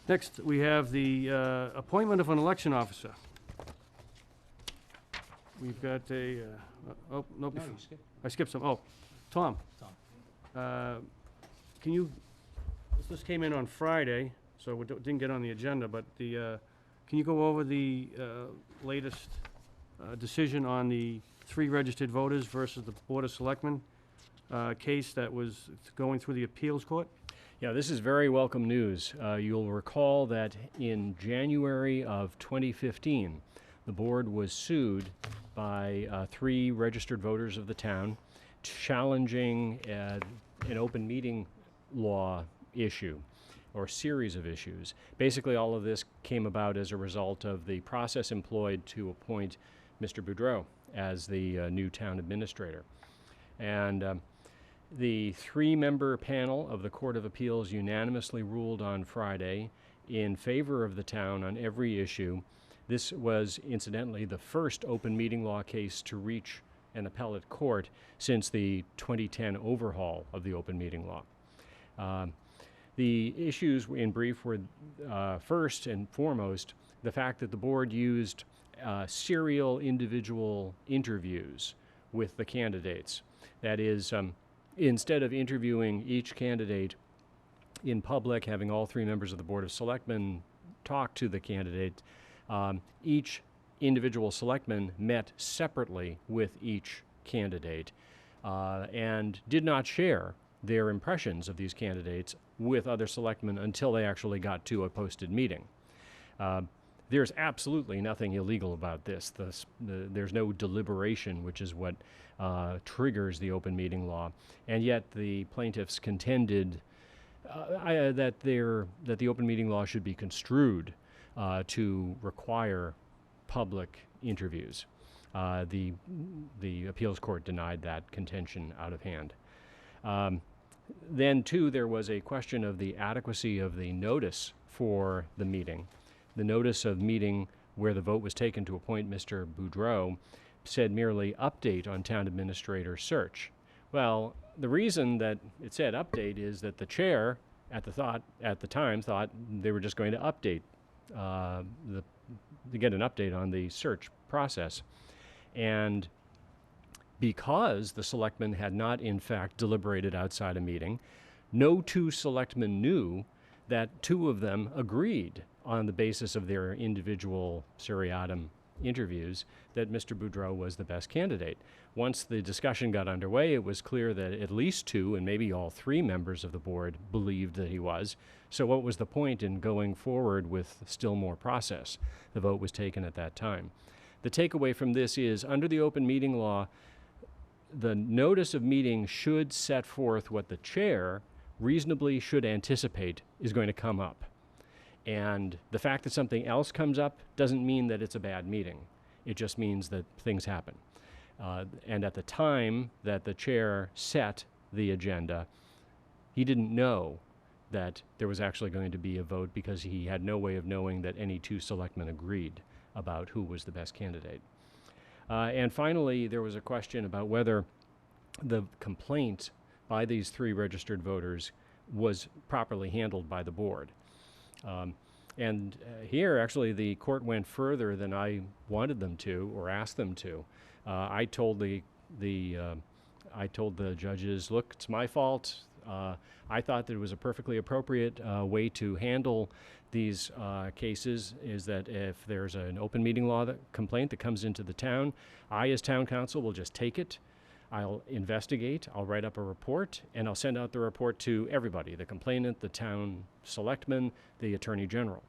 Next, we have the appointment of an election officer. We've got a, oh, no, No, you skipped. I skipped some. Oh, Tom. Tom. Can you, this came in on Friday, so it didn't get on the agenda, but can you go over the latest decision on the 3 registered voters versus the Board of Selectmen case that was going through the appeals court? Yeah, this is very welcome news. You'll recall that in January of 2015, the board was sued by 3 registered voters of the town challenging an open meeting law issue or series of issues. Basically, all of this came about as a result of the process employed to appoint Mr. Boudreau as the new town administrator. And the 3-member panel of the Court of Appeals unanimously ruled on Friday in favor of the town on every issue. This was, incidentally, the first open meeting law case to reach an appellate court since the 2010 overhaul of the open meeting law. The issues in brief were, first and foremost, the fact that the board used serial individual interviews with the candidates. That is, instead of interviewing each candidate in public, having all 3 members of the Board of Selectmen talk to the candidate, each individual selectman met separately with each candidate and did not share their impressions of these candidates with other selectmen until they actually got to a posted meeting. There's absolutely nothing illegal about this. There's no deliberation, which is what triggers the open meeting law, and yet the plaintiffs contended that the open meeting law should be construed to require public interviews. The appeals court denied that contention out of hand. Then, too, there was a question of the adequacy of the notice for the meeting. The notice of meeting where the vote was taken to appoint Mr. Boudreau said merely update on town administrator search. Well, the reason that it said update is that the chair at the time thought they were just going to update to get an update on the search process. And because the selectmen had not in fact deliberated outside a meeting, no 2 selectmen knew that 2 of them agreed on the basis of their individual seriatim interviews that Mr. Boudreau was the best candidate. Once the discussion got underway, it was clear that at least 2 and maybe all 3 members of the board believed that he was. So what was the point in going forward with still more process? The vote was taken at that time. The takeaway from this is, under the open meeting law, the notice of meeting should set forth what the chair reasonably should anticipate is going to come up. And the fact that something else comes up doesn't mean that it's a bad meeting. It just means that things happen. And at the time that the chair set the agenda, he didn't know that there was actually going to be a vote because he had no way of knowing that any 2 selectmen agreed about who was the best candidate. And finally, there was a question about whether the complaint by these 3 registered voters was properly handled by the board. Here, actually, the court went further than I wanted them to or asked them to. I told the judges, look, it's my fault. I thought that it was a perfectly appropriate way to handle these cases is that if there's an open meeting law complaint that comes into the town, I, as town council, will just take it. I'll investigate, I'll write up a report, and I'll send out the report to everybody, the complainant, the town selectmen, the attorney general.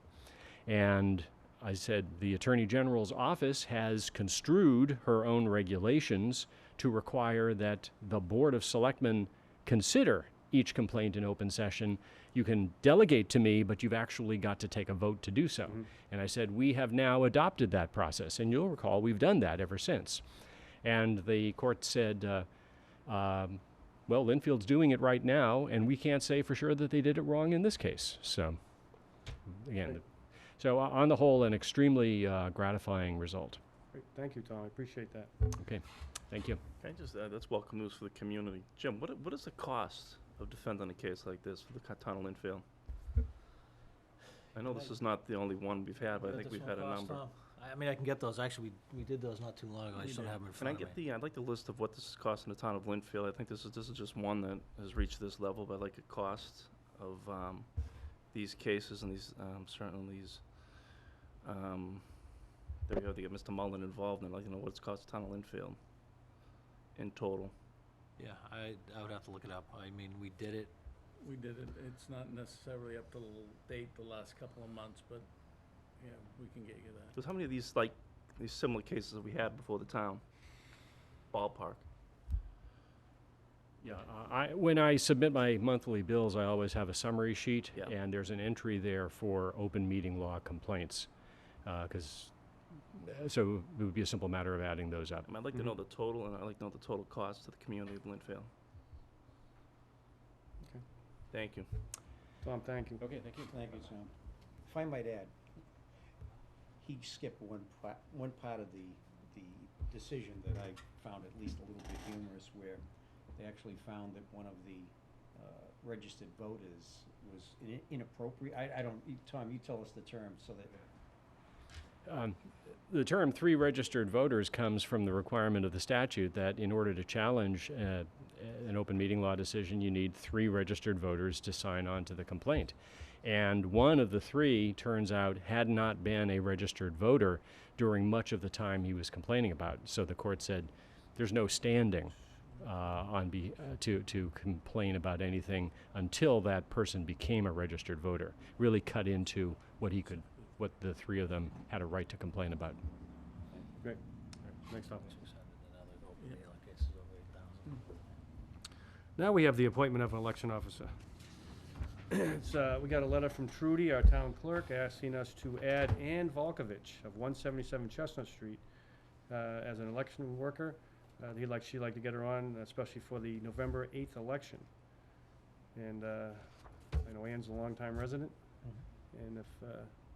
And I said the attorney general's office has construed her own regulations to require that the board of selectmen consider each complaint in open session. You can delegate to me, but you've actually got to take a vote to do so. And I said, we have now adopted that process, and you'll recall we've done that ever since. And the court said, well, Linfield's doing it right now, and we can't say for sure that they did it wrong in this case. So, again, so on the whole, an extremely gratifying result. Great. Thank you, Tom. I appreciate that. Okay, thank you. Can I just add, that's welcome news for the community. Jim, what is the cost of defending a case like this for the town of Linfield? I know this is not the only one we've had, but I think we've had a number. I mean, I can get those. Actually, we did those not too long ago. I just don't have them in Can I front of me. get I'd like the list of what this is costing the town of Linfield. I think this is just one that has reached this level, but I'd like a cost of these cases and these certainly these there we go, to get Mr. Mullen involved in, like, you know, what it's cost the town of Linfield in total. Yeah, I would have to look it up. I mean, we did it. We did it. It's not necessarily up to date the last couple of months, but yeah, we can get you that. So how many of these these similar cases have we had before the town? Ballpark. Yeah, when I submit my monthly bills, I always have a summary sheet, and there's an entry there for open meeting law complaints, so it would be a simple matter of adding those up. I'd like to know the total, and I'd like to know the total cost to the community of Linfield. Okay. Thank you. Tom, thank you. Okay, thank you. Thank you, Tom. If I might add, he skipped one part of the decision that I found at least a little bit humorous, where they actually found that one of the registered voters was inappropriate. I don't, Tom, you tell us the term so that... The term 3 registered voters comes from the requirement of the statute that in order to challenge an open meeting law decision, you need 3 registered voters to sign on to the complaint. And one of the 3, turns out, had not been a registered voter during much of the time he was complaining about. So the court said there's no standing to complain about anything until that person became a registered voter. Really cut into what the 3 of them had a right to complain about. Great. Next up. Now we have the appointment of an election officer. We got a letter from Trudy, our town clerk, asking us to add Ann Volkovich of 177 Chestnut Street as an election worker. She'd like to get her on, especially for the November 8th election. And I know Ann's a longtime resident. And if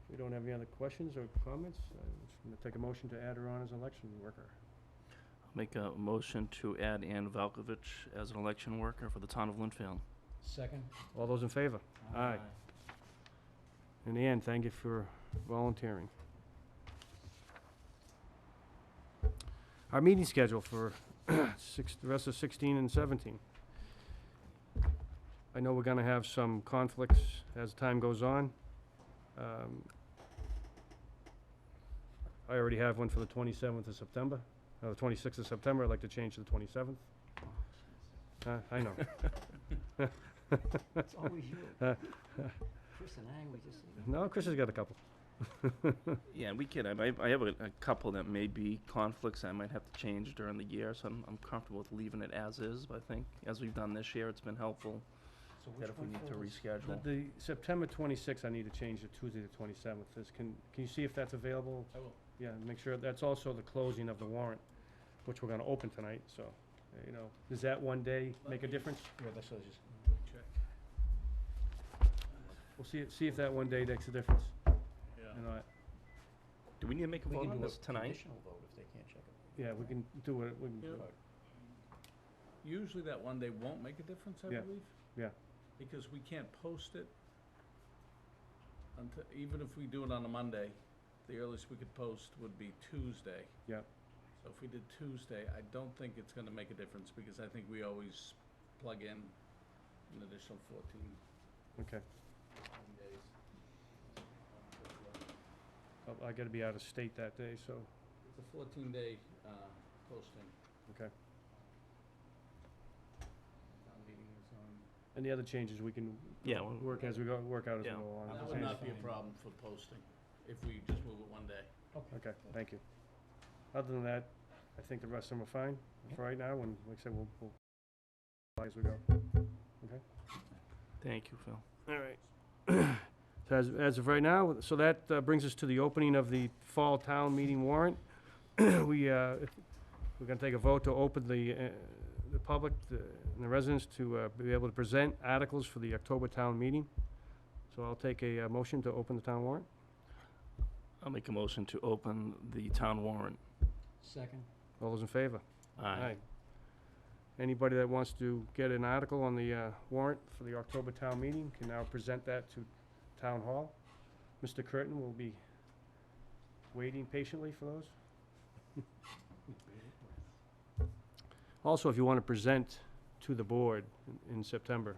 we don't have any other questions or comments, I'm going to take a motion to add her on as an election worker. I'll make a motion to add Ann Valkovich as an election worker for the town of Linfield. Second. All those in favor? Aye. And Ann, thank you for volunteering. Our meeting schedule for the rest of 16 and 17. I know we're going to have some conflicts as time goes on. I already have one for the 27th of September. The 26th of September, I'd like to change to the 27th. I know. It's always you. Chris and I, we just... No, Chris has got a couple. Yeah, we can. I have a couple that may be conflicts I might have to change during the year, so I'm comfortable with leaving it as is. But I think, as we've done this year, it's been helpful. So That if we need to reschedule. The September 26th, I need to change to Tuesday the 27th. Can you see if that's available? I will. Yeah, make sure. That's also the closing of the warrant, which we're going to open tonight. So, does that one day make a difference? Yeah, that's what I was just... Check. We'll see if that one day makes a difference. Yeah. Do we need to make a We vote can on do this a tonight? conditional vote if they can't check it. Yeah, we can do it. We can do it. usually that one day won't make a difference, I Yeah. believe, Yeah, because we can't post it until, even if we do it on a Monday, the earliest we could post would be Tuesday. yeah. So if we did Tuesday, I don't think it's gonna make a difference, because I think we always plug in an additional 14 Okay. days. I gotta be out of state that day, so, It's a 14-day posting. okay. Town meeting is on. Any other changes we can Yeah, well, work as we go, work out as we yeah. go along? That would not be a problem for posting, if we just move it one day. Okay, thank you. Other than that, I think the rest of them are fine for right now, and like I said, we'll as we go. Okay? Thank you, Phil. All right. So as of right now, so that brings us to the opening of the fall town meeting warrant. We're gonna take a vote to open the public, and the residents to be able to present articles for the October town meeting. So I'll take a motion to open the town warrant. I'll make a motion to open the town warrant. Second. All those in favor? Aye. Anybody that wants to get an article on the warrant for the October town meeting can now present that to Town Hall. Mr. Curtin will be waiting patiently for those. Also, if you want to present to the board in September,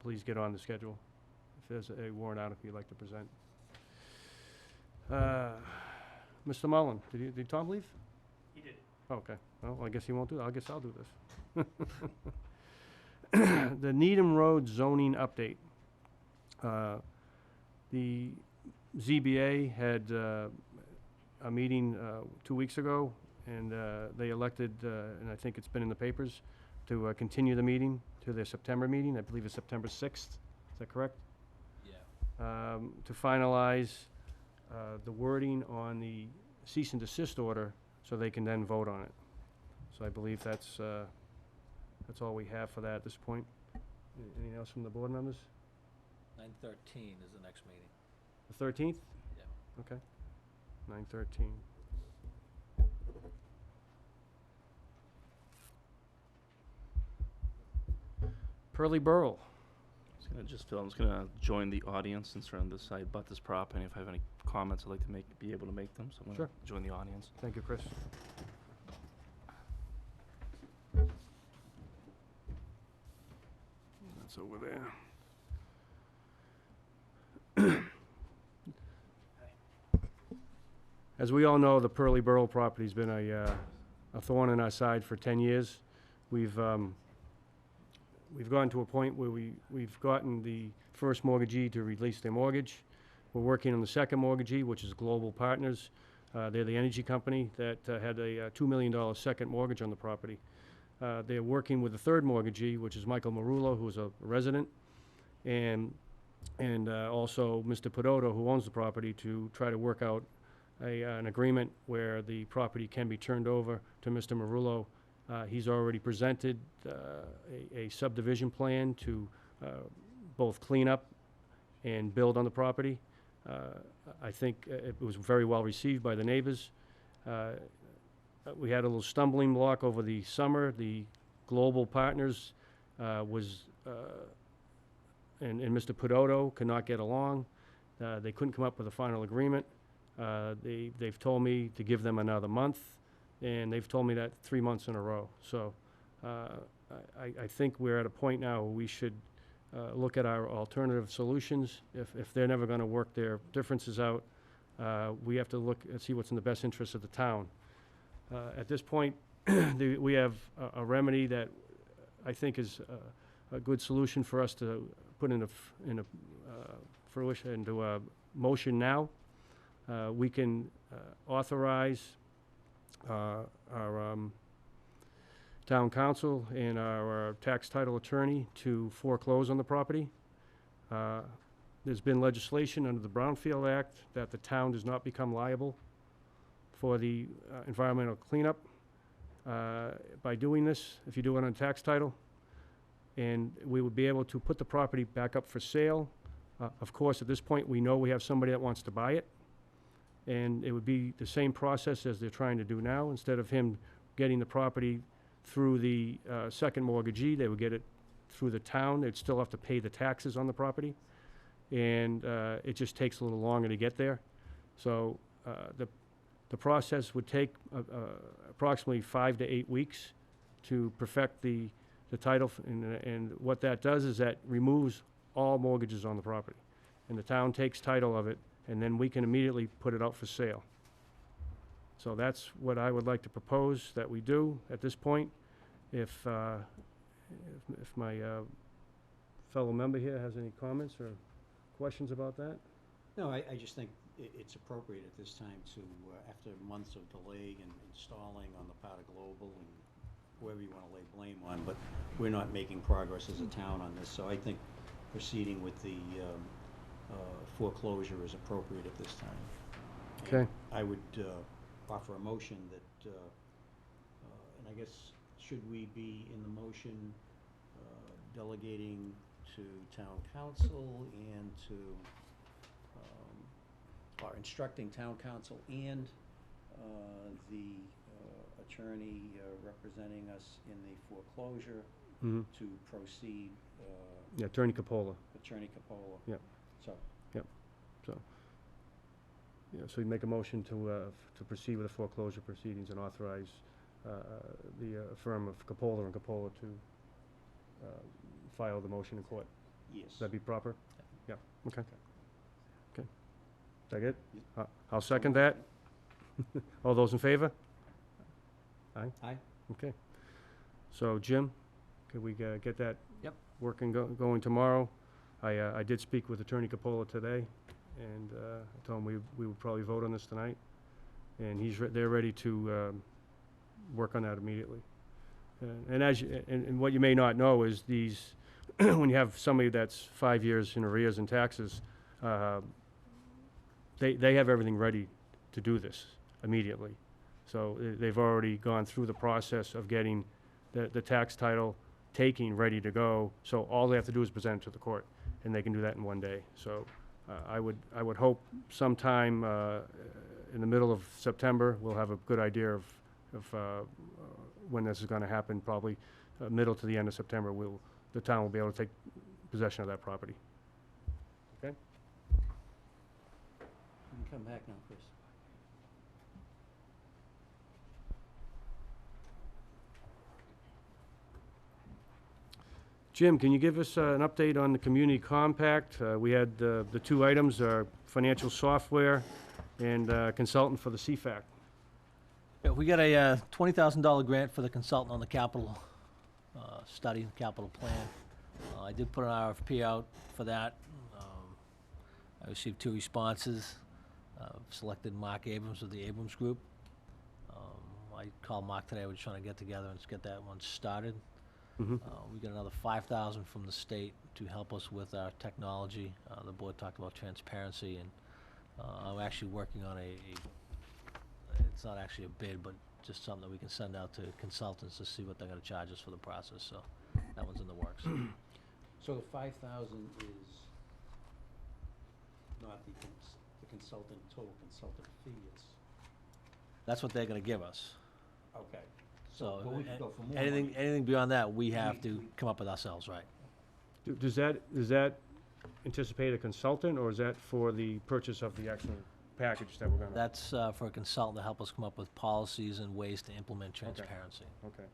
please get on the schedule if there's a warrant article you'd like to present. Mr. Mullen, did Tom leave? He did. Okay, well, I guess he won't do that. I guess I'll do this. The Needham Road zoning update. The ZBA had a meeting 2 weeks ago, and they elected, and I think it's been in the papers, to continue the meeting to their September meeting. I believe it's September 6th. Is that correct? Yeah. To finalize the wording on the cease and desist order, so they can then vote on it. So I believe that's all we have for that at this point. Anything else from the board members? 9/13 is the next meeting. The 13th? Yeah. Okay. 9/13. Pearly Burl. I'm just gonna join the since they're on this side, but this prop, and if I have any comments, I'd like to be able to make them, so I'm Sure. gonna join the audience. Thank you, Chris. That's over there. As we all know, the Pearly Burl property's been a thorn in our side for 10 years. We've gotten to a point where we've gotten the first mortgagee to release their mortgage. We're working on the second mortgagee, which is Global Partners. They're the energy company that had a $2 million second mortgage on the property. They're working with the third mortgagee, which is Michael Marullo, who's a resident, and also Mr. Pedoto, who owns the property, to try to work out an agreement where the property can be turned over to Mr. Marullo. He's already presented a subdivision plan to both clean up and build on the property. I think it was very well received by the neighbors. We had a little stumbling block over the summer. The Global Partners and Mr. Pedoto could not get along. They couldn't come up with a final agreement. They've told me to give them another month, and they've told me that 3 months in a row. So I think we're at a point now where we should look at our alternative solutions. If they're never going to work their differences out, we have to look and see what's in the best interest of the town. At this point, we have a remedy that I think is a good solution for us to put into fruition, into a motion now. We can authorize our town council and our tax title attorney to foreclose on the property. There's been legislation under the Brownfield Act that the town does not become liable for the environmental cleanup by doing this, if you do it on tax title. And we would be able to put the property back up for sale. Of course, at this point, we know we have somebody that wants to buy it. And it would be the same process as they're trying to do now. Instead of him getting the property through the second mortgagee. They would get it through the town. They'd still have to pay the taxes on the property. And it just takes a little longer to get there. So the process would take approximately 5 to 8 weeks to perfect the title. And what that does is that removes all mortgages on the property. And the town takes title of it, and then we can immediately put it out for sale. So that's what I would like to propose that we do at this point. If my fellow member here has any comments or questions about that? No, I just think it's appropriate at this time to, after months of delay and installing on the part of Global and whoever you want to lay blame on, but we're not making progress as a town on this, so I think proceeding with the foreclosure is appropriate at this time. Okay. And I would offer a motion that, and I guess, should we be in the motion delegating to town council and to, or instructing town council and the attorney representing us in the foreclosure Mhm. to proceed? Yeah, Attorney Capola. Attorney Capola. Yep. So, Yep. So, yeah, so you make a motion to proceed with the foreclosure proceedings and authorize the firm of Capola and Capola to file the motion in court. yes. Would that be proper? Yeah, okay. Okay. Is that good? I'll second that. All those in favor? Aye? Aye. Okay. So, Jim, could we get that Yep. working, going tomorrow? I did speak with Attorney Capola today, and I told him we would probably vote on this tonight. And they're ready to work on that immediately. And and what you may not know is these, when you have somebody that's 5 years in arrears in taxes, they have everything ready to do this immediately. So they've already gone through the process of getting the tax title taking ready to go. So all they have to do is present it to the court, and they can do that in one day. So I would hope sometime in the middle of September we'll have a good idea of when this is going to happen. Probably middle to the end of September, the town will be able to take possession of that property. Okay. You can come back now, Chris. Jim, can you give us an update on the community compact? We had the two items, financial software and consultant for the CFAC. Yeah, we got a $20,000 grant for the consultant on the capital study, capital plan. I did put an RFP out for that. I received 2 responses. Selected Mark Abrams of the Abrams Group. I called Mark today. We're trying to get together and get that one started. Mhm. We got another $5,000 from the state to help us with our technology. The board talked about transparency, and I'm actually working on it's not actually a bid, but just something that we can send out to consultants to see what they're gonna charge us for the process, so that one's in the works. So the 5,000 is not the consultant, total consultant fee, it's, That's what they're gonna give us. okay. So, But we could go for more anything, money. anything beyond that, we have to come up with ourselves, right? Does that anticipate a consultant, or is that for the purchase of the actual package that we're gonna? That's for a consultant to help us come up with policies and ways to implement transparency. Okay.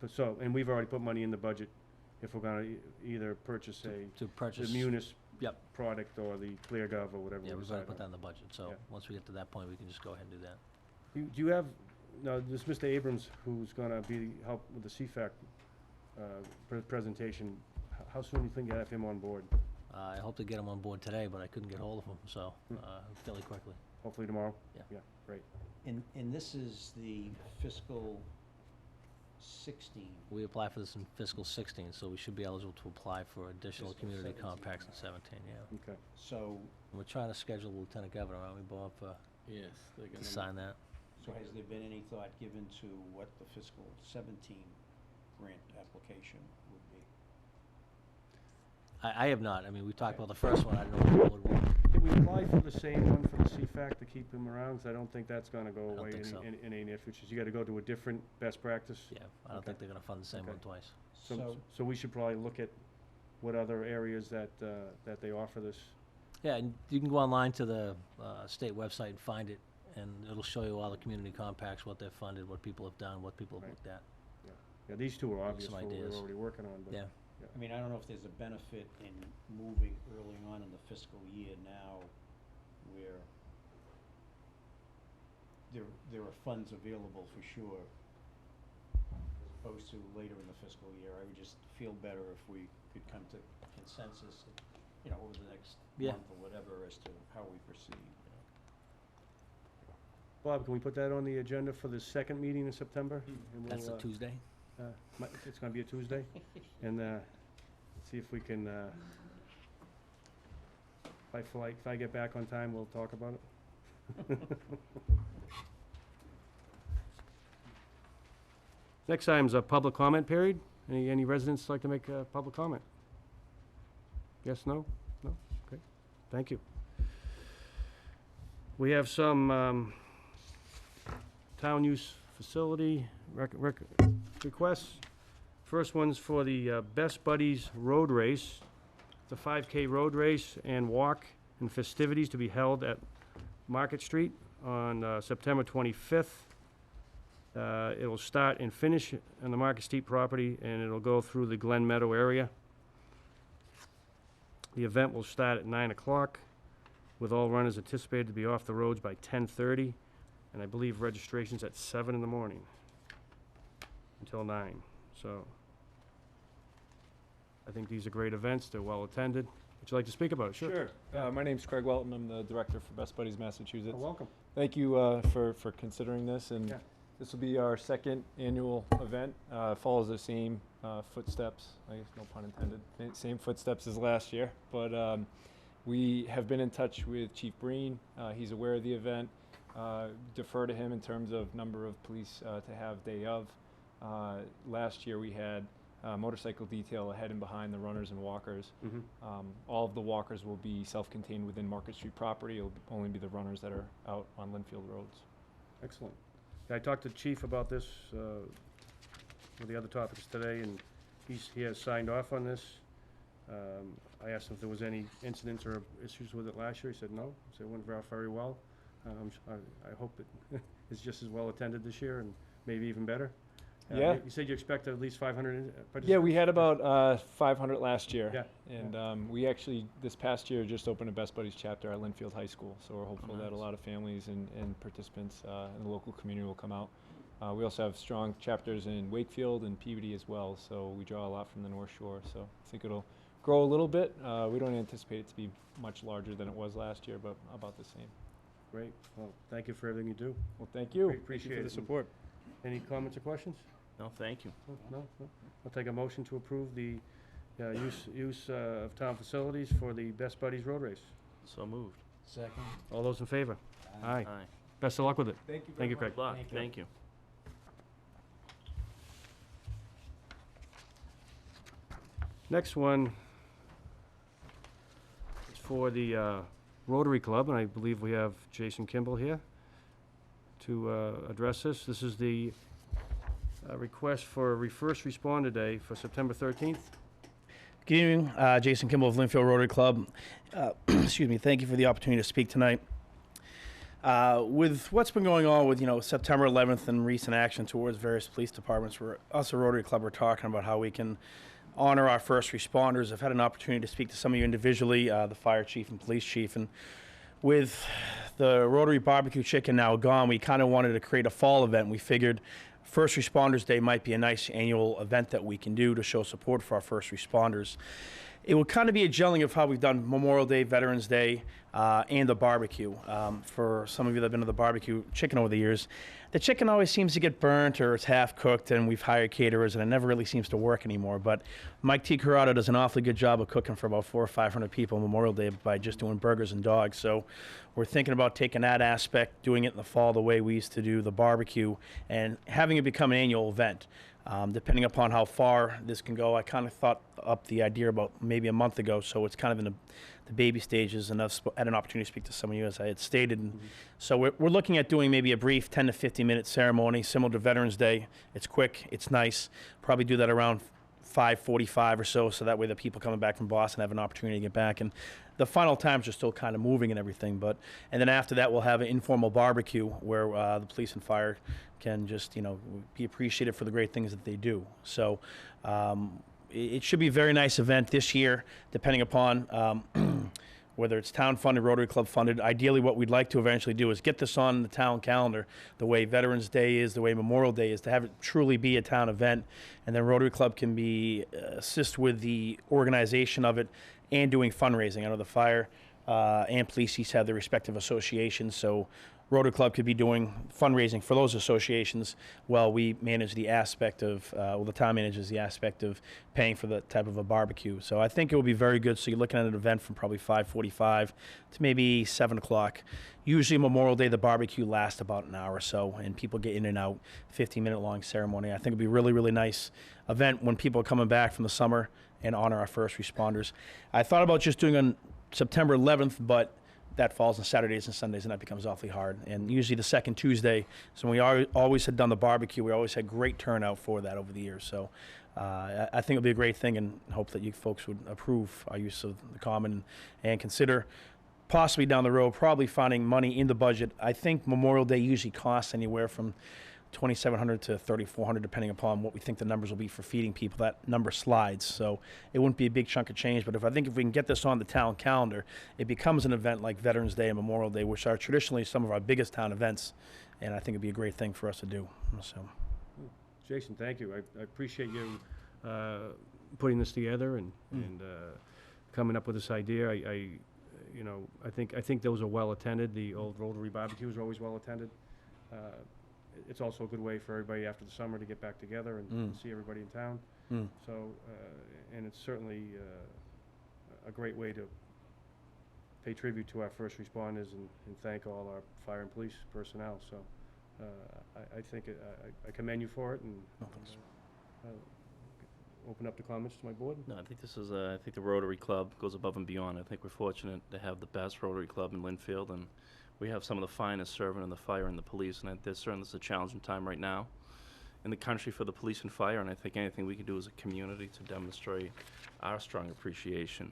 So, and we've already put money in the budget if we're gonna either purchase To purchase. the Munis Yep. product or the ClearGov or whatever. Yeah, we we've already decide put that on. in the budget, so Yeah. once we get to that point, we can just go ahead and do that. Do you have, now, this Mr. Abrams, who's gonna help with the CFAC presentation, how soon do you think you have him on board? I hope to get him on board today, but I couldn't get hold of him, so fairly quickly. Hopefully tomorrow? Yeah. Yeah, great. And this is the fiscal 16. We apply for this in fiscal 16, so we should be eligible to apply for additional Fiscal community 17, compacts in right. 17, yeah. Okay. So, And we're trying to schedule Lieutenant Governor, aren't we, Bob, Yes, they're to gonna. sign that? so has there been any thought given to what the fiscal 17 grant application would be? I have not. I mean, we talked about the first one. I don't know what the board will. Can we apply for the same one for the CFAC to keep him around? 'Cause I don't think that's gonna go I don't away think so. in any near future. You gotta go to a different best practice. Yeah, I don't think they're gonna fund the same Okay. one twice. So we should probably look at what other areas that they offer this. Yeah, and you can go online to the state website and find it, and it'll show you all the community compacts, what they've funded, what people have done, what people have Right. looked at. Yeah, these two are Some obvious, what we're ideas. already working on, but. Yeah. I mean, I don't know if there's a benefit in moving early on in the fiscal year now where there are funds available for sure, as opposed to later in the fiscal year. I would just feel better if we could come to consensus, over the next Yeah. month or whatever as to how we proceed. Bob, can we put that on the agenda for the second meeting in September? And That's we'll, a Tuesday? It's gonna be a Tuesday, and see if we can, if I get back on time, we'll talk about it. Next item's a public comment period. Any residents like to make a public comment? Yes, no? No? Okay, thank you. We have some town use facility requests. First one's for the Best Buddies Road Race. It's a 5K road race and walk and festivities to be held at Market Street on September 25th. It will start and finish on the Market Street property, and it'll go through the Glen Meadow area. The event will start at 9 o'clock, with all runners anticipated to be off the roads by 10:30, and I believe registration's at 7 in the morning until 9. So I think these are great events. They're well attended. Would you like to speak about it? Sure. My name's Craig Welton. I'm the director for Best Buddies Massachusetts. Welcome. Thank you for considering this. And Yeah. this will be our second annual event. Follows the same footsteps, I guess no pun intended, same footsteps as last year. But we have been in touch with Chief Breen. He's aware of the event. Defer to him in terms of number of police to have day of. Last year we had motorcycle detail ahead and behind the runners and walkers. All of the walkers will be self-contained within Market Street property. It'll only be the runners that are out on Linfield roads. Excellent. Yeah, I talked to the chief about this with the other topics today, and he has signed off on this. I asked him if there was any incidents or issues with it last year. He said no. He said it went very well. I hope it is just as well attended this year, and maybe even better. Yeah. You said you expected at least 500 participants? Yeah, we had about 500 last year. Yeah. And we actually, this past year, just opened a Best Buddies chapter at Linfield High School. So we're hopeful that a lot of families and participants in the local community will come out. We also have strong chapters in Wakefield and Peabody as well. So we draw a lot from the North Shore. So I think it'll grow a little bit. We don't anticipate it to be much larger than it was last year, but about the same. Great. Well, thank you for everything you do. Well, thank you. Appreciate Thank you for the it. support. Any comments or questions? No, thank you. No? I'll take a motion to approve the use of town facilities for the Best Buddies Road Race. So moved. Second. All those in favor? Aye. Aye. Best of luck with it. Thank you Thank you, Craig. Good luck. Thank you. Thank you. Next one is for the Rotary Club, and I believe we have Jason Kimball here to address this. This is the request for a First Responder Day for September 13th. Good evening, Jason Kimball of Linfield Rotary Club. Excuse me, thank you for the opportunity to speak tonight. With what's been going on with, September 11th and recent action towards various police departments, us at Rotary Club, we're talking about how we can honor our first responders. I've had an opportunity to speak to some of you individually, the fire chief and police chief, and with the Rotary Barbecue Chicken now gone, we kind of wanted to create a fall event. We figured First Responders Day might be a nice annual event that we can do to show support for our first responders. It would kind of be a gelling of how we've done Memorial Day, Veterans Day, and the barbecue. For some of you that have been to the barbecue chicken over the years, the chicken always seems to get burnt or it's half cooked, and we've hired caterers, and it never really seems to work anymore. But Mike T. Corrado does an awfully good job of cooking for about 400 or 500 people on Memorial Day by just doing burgers and dogs. So we're thinking about taking that aspect, doing it in the fall the way we used to do the barbecue, and having it become an annual event. Depending upon how far this can go, I kind of thought up the idea about maybe a month ago, so it's kind of in the baby stages, and I've had an opportunity to speak to some of you, as I had stated. And so we're looking at doing maybe a brief 10 to 15-minute ceremony, similar to Veterans Day. It's quick, it's nice. Probably do that around 5:45 or so that way the people coming back from Boston have an opportunity to get back. And the final times are still kind of moving and everything, and then after that we'll have an informal barbecue where the police and fire can just, be appreciated for the great things that they do. So it should be a very nice event this year, depending upon whether it's town funded, Rotary Club funded. Ideally, what we'd like to eventually do is get this on the town calendar, the way Veterans Day is, the way Memorial Day is, to have it truly be a town event, and then Rotary Club can assist with the organization of it and doing fundraising. I know the fire and police each have their respective associations, so Rotary Club could be doing fundraising for those associations while we manage the aspect of, the town manages the aspect of paying for the type of a barbecue. So I think it will be very good. So you're looking at an event from probably 5:45 to maybe 7 o'clock. Usually Memorial Day, the barbecue lasts about an hour or so, and people get in and out, 15-minute long ceremony. I think it'll be a really, really nice event when people are coming back from the summer and honor our first responders. I thought about just doing on September 11th, but that falls on Saturdays and Sundays, and that becomes awfully hard. And usually the second Tuesday, so we always had done the barbecue, we always had great turnout for that over the years. So I think it'll be a great thing, and hope that you folks would approve our use of the common and consider possibly down the road probably finding money in the budget. I think Memorial Day usually costs anywhere from $2,700 to $3,400, depending upon what we think the numbers will be for feeding people. That number slides, so it wouldn't be a big chunk of change. But I think if we can get this on the town calendar, it becomes an event like Veterans Day and Memorial Day, which are traditionally some of our biggest town events, and I think it'd be a great thing for us to do. So, Jason, thank you. I appreciate you putting this together and coming up with this idea. I think those are well attended. The old Rotary barbecues are always well attended. It's also a good way for everybody after the summer to get back together and see everybody in town. So, and it's certainly a great way to pay tribute to our first responders and thank all our fire and police personnel. So, I think I commend you for it, and open up the comments to my board. No, I think this is, I think the Rotary Club goes above and beyond. I think we're fortunate to have the best Rotary Club in Linfield, and we have some of the finest serving in the fire and the police, and this certainly is a challenging time right now in the country for the police and fire, and I think anything we can do as a community to demonstrate our strong appreciation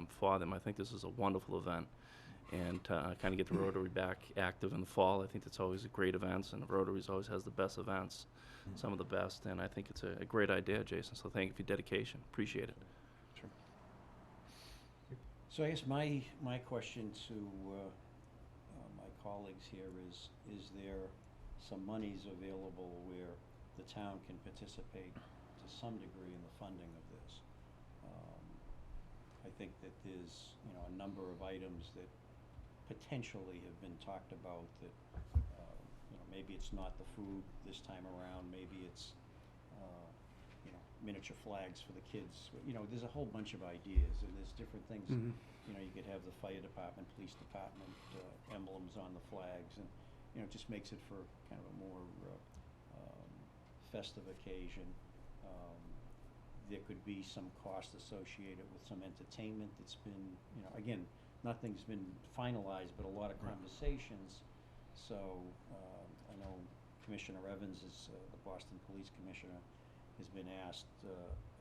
for them. I think this is a wonderful event, and kind of get the Rotary back active in the fall. I think that's always a great events, and the Rotary's always has the best events, some of the best, and I think it's a great idea, Jason, so thank you for your dedication. Appreciate it. Sure. So I guess my question to my colleagues here is there some monies available where the town can participate to some degree in the funding of this? I think that there's a number of items that potentially have been talked about that maybe it's not the food this time around, maybe it's miniature flags for the kids. There's a whole bunch of ideas, and there's different things. You could have the fire department, police department emblems on the flags, and it just makes it for kind of a more festive occasion. There could be some cost associated with some entertainment that's been, again, nothing's been finalized, but a lot of conversations. So I know Commissioner Evans is the Boston Police Commissioner, has been asked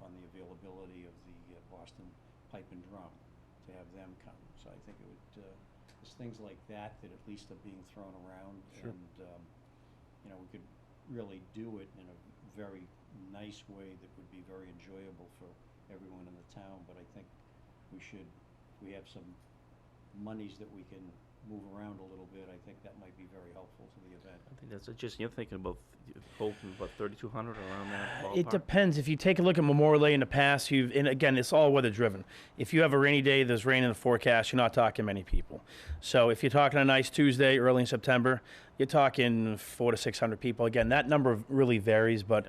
on the availability of the Boston Pipe and Drum to have them come. So I think it would, there's things like that that at least are being thrown around. Sure. And we could really do it in a very nice way that would be very enjoyable for everyone in the town. But I think we have some monies that we can move around a little bit, I think that might be very helpful to the event. I think that's just, you're thinking about hoping about 3,200 around that ballpark. It depends. If you take a look at Memorial Day in the past, and again, it's all weather driven. If you have a rainy day, there's rain in the forecast, you're not talking many people. So if you're talking a nice Tuesday early in September, you're talking 400 to 600 people. Again, that number really varies, but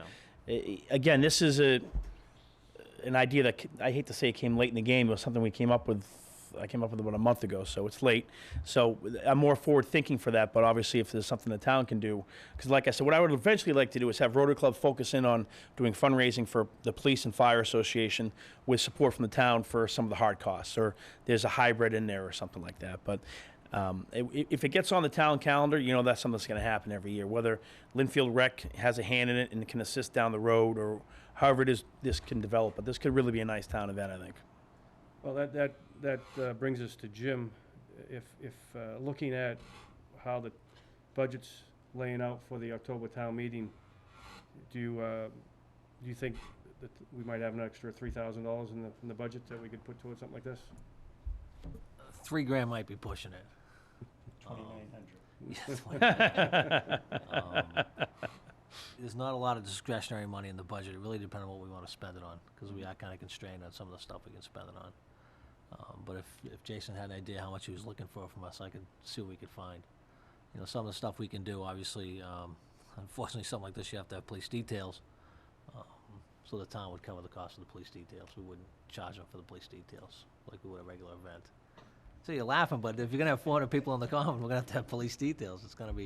again, this is an idea that I hate to say it came late in the game. It was something we came up with. I came up with about a month ago, so it's late. So I'm more forward thinking for that, but obviously if there's something the town can do, because like I said, what I would eventually like to do is have Rotary Club focus in on doing fundraising for the Police and Fire Association with support from the town for some of the hard costs, or there's a hybrid in there or something like that. But if it gets on the town calendar, you know that's something that's going to happen every year, whether Linfield Rec has a hand in it and can assist down the road, or however it is this can develop. But this could really be a nice town event, I think. Well, that brings us to Jim. If looking at how the budget's laying out for the October town meeting, do you think that we might have an extra $3,000 in the budget that we could put towards something like this? $3,000 might be pushing it. 2,900. There's not a lot of discretionary money in the budget. It really depends on what we want to spend it on, because we are kind of constrained on some of the stuff we can spend it on. But if Jason had an idea how much he was looking for from us, I could see what we could find. You know, some of the stuff we can do, obviously, unfortunately, something like this, you have to have police details. So the town would cover the cost of the police details. We wouldn't charge them for the police details like we would a regular event. So you're laughing, but if you're gonna have 400 people in the common, we're gonna have to have police details. It's kind of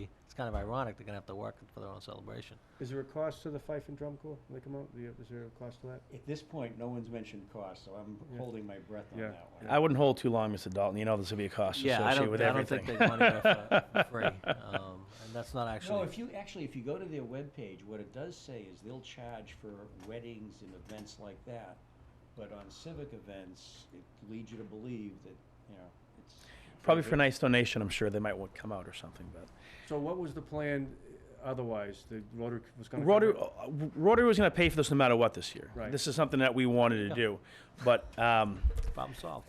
ironic. They're gonna have to work for their own celebration. Is there a cost to the Fife and Drum Corps when they come out? Is there a cost to that? At this point, no one's mentioned cost, so I'm holding my breath on that one. I wouldn't hold too long, Mr. Dalton. You know there's going to be a cost associated with everything. I don't think they'd want it for free. And that's not actually... No, if you go to their webpage, what it does say is they'll charge for weddings and events like that. But on civic events, it leads you to believe that, you know, it's... Probably for a nice donation, I'm sure they might want to come out or something. But So what was the plan otherwise? The Rotary was going to... Rotary was going to pay for this no matter what this year. Right. This is something that we wanted to do. But problem solved.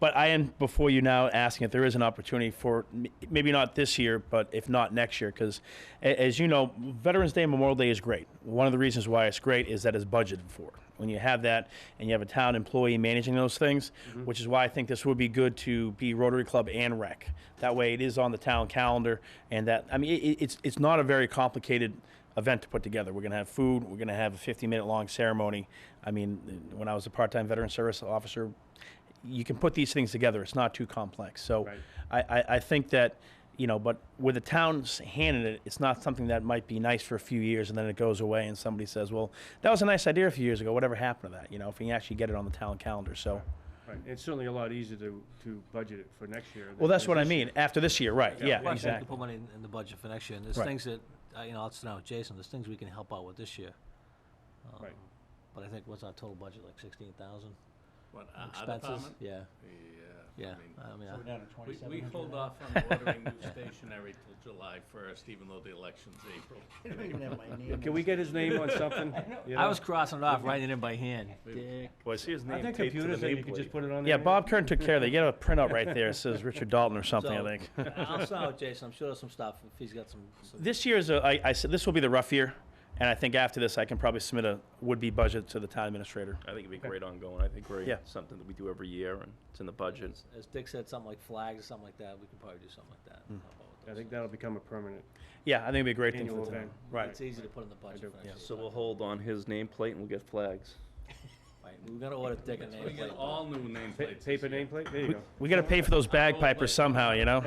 but I am before you now asking if there is an opportunity for maybe not this year, but if not next year, because as you know, Veterans Day and Memorial Day is great. One of the reasons why it's great is that it's budgeted for. When you have that and you have a town employee managing those things, which is why I think this would be good to be Rotary Club and Rec. That way it is on the town calendar, and that, I mean, it's not a very complicated event to put together. We're going to have food. We're going to have a 50-minute long ceremony. I mean, when I was a part-time veteran service officer, you can put these things together. It's not too complex. So I think that, you know, but with the town's hand in it, it's not something that might be nice for a few years and then it goes away and somebody says, well, that was a nice idea a few years ago. Whatever happened to that? You know, if we actually get it on the town calendar. So. Right. It's certainly a lot easier to budget it for next year. Well, that's what I mean. After this year, right? Yeah, Plus, exactly. we can put money in the budget for next year, and there's Right. things that you know. I'll sit down with Jason. There's things we can help out with this year. Right. But I think what's our total budget, like 16,000? What, our Expenses? department? Yeah. Yeah. I mean, So we're down to we 2,700 hold now? off on ordering new stationery till July 1st, even though the election's April. I don't even have my name Can we get his name on something? You know? I was crossing it off, writing it in by hand. Dick. Well, I see his Aren't there computers that you could just put it on there? Yeah, Bob Kern took care of that. You get a printout right there. It says Richard Dalton or something, So, I think. I'll start with Jason. I'm sure there's some stuff if he's got some. This year is I said this will be the rough year, and I think after this I can probably submit a would-be budget to the town administrator. I think it'd be great ongoing. I think Yeah. something that we do every year, and it's in the budget. As Dick said, something like flags or something like that. We could probably do something like that. Hmm. I think that'll become a permanent Yeah, I think it'd be a great thing annual for the town. event. Right. It's easy to put in the budget. For next year. So we'll hold on his nameplate and we'll get flags. Right. We're gonna order Dick a We nameplate. get all new nameplates. Paper nameplate? There you go. We got to pay for those bagpipers somehow, you know.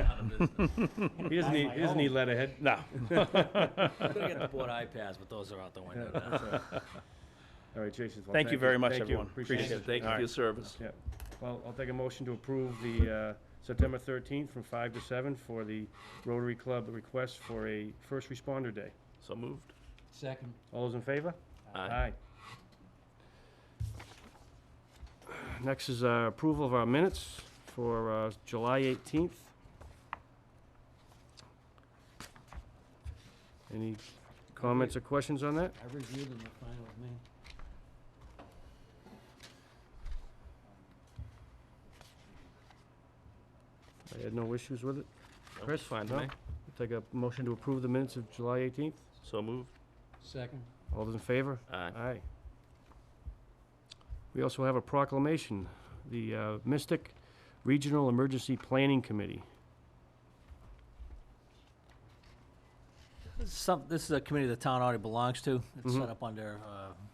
He doesn't need letterhead. No. We're gonna get the board iPads, but those are out the window now. All right, Jason. well, Thank you very much, Thank you. everyone. Appreciate Appreciate it. it. Thank you All for your right. service. Yeah. Well, I'll take a motion to approve the September 13th from 5 to 7 for the Rotary Club request for a first responder day. So moved. Second. All those in favor? Aye. Next is approval of our minutes for July 18th. Any comments or questions on that? I reviewed them, they're fine with me. I had no issues with it. Nope, Chris? fine to No? me. Take a motion to approve the minutes of July 18th. So moved. Second. All those in favor? Aye. Aye. We also have a proclamation, the Mystic Regional Emergency Planning Committee. This is a committee the town already belongs to. It's Mhm. set up under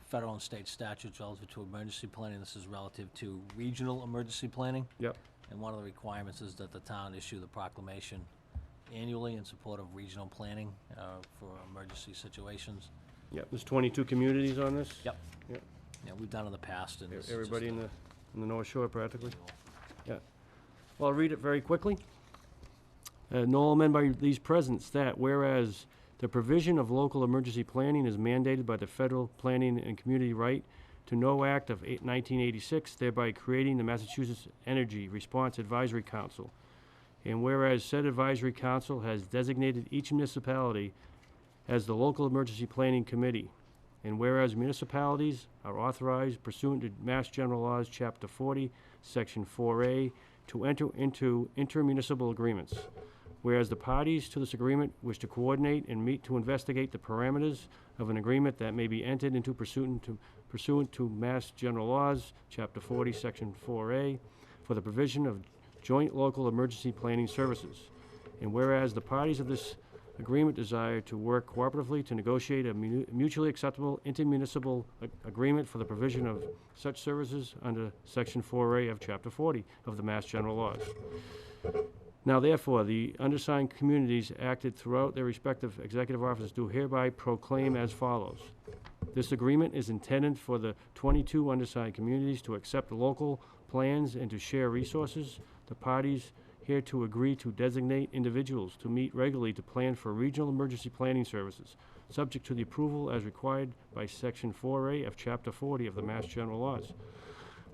federal and state statutes relative to emergency planning. This is relative to regional emergency planning. Yep. And one of the requirements is that the town issue the proclamation annually in support of regional planning for emergency situations. Yep, there's 22 communities on this. Yep. Yep. Yeah, we've done in the past, and it's Everybody just in the North Shore practically. Yeah. Well, I'll read it very quickly. Noel amend by these presents that whereas the provision of local emergency planning is mandated by the Federal Planning and Community Right to Know Act of 1986, thereby creating the Massachusetts Energy Response Advisory Council. And whereas said advisory council has designated each municipality as the local emergency planning committee. And whereas municipalities are authorized pursuant to Mass General Laws, Chapter 40, Section 4A, to enter into intermunicipal agreements. Whereas the parties to this agreement wish to coordinate and meet to investigate the parameters of an agreement that may be entered into pursuant to Mass General Laws, Chapter 40, Section 4A, for the provision of joint local emergency planning services. And whereas the parties of this agreement desire to work cooperatively to negotiate a mutually acceptable intermunicipal agreement for the provision of such services under Section 4A of Chapter 40 of the Mass General Laws. Now therefore, the undersigned communities acted throughout their respective executive offices do hereby proclaim as follows. This agreement is intended for the 22 undersigned communities to accept local plans and to share resources. The parties here to agree to designate individuals to meet regularly to plan for regional emergency planning services, subject to the approval as required by Section 4A of Chapter 40 of the Mass General Laws.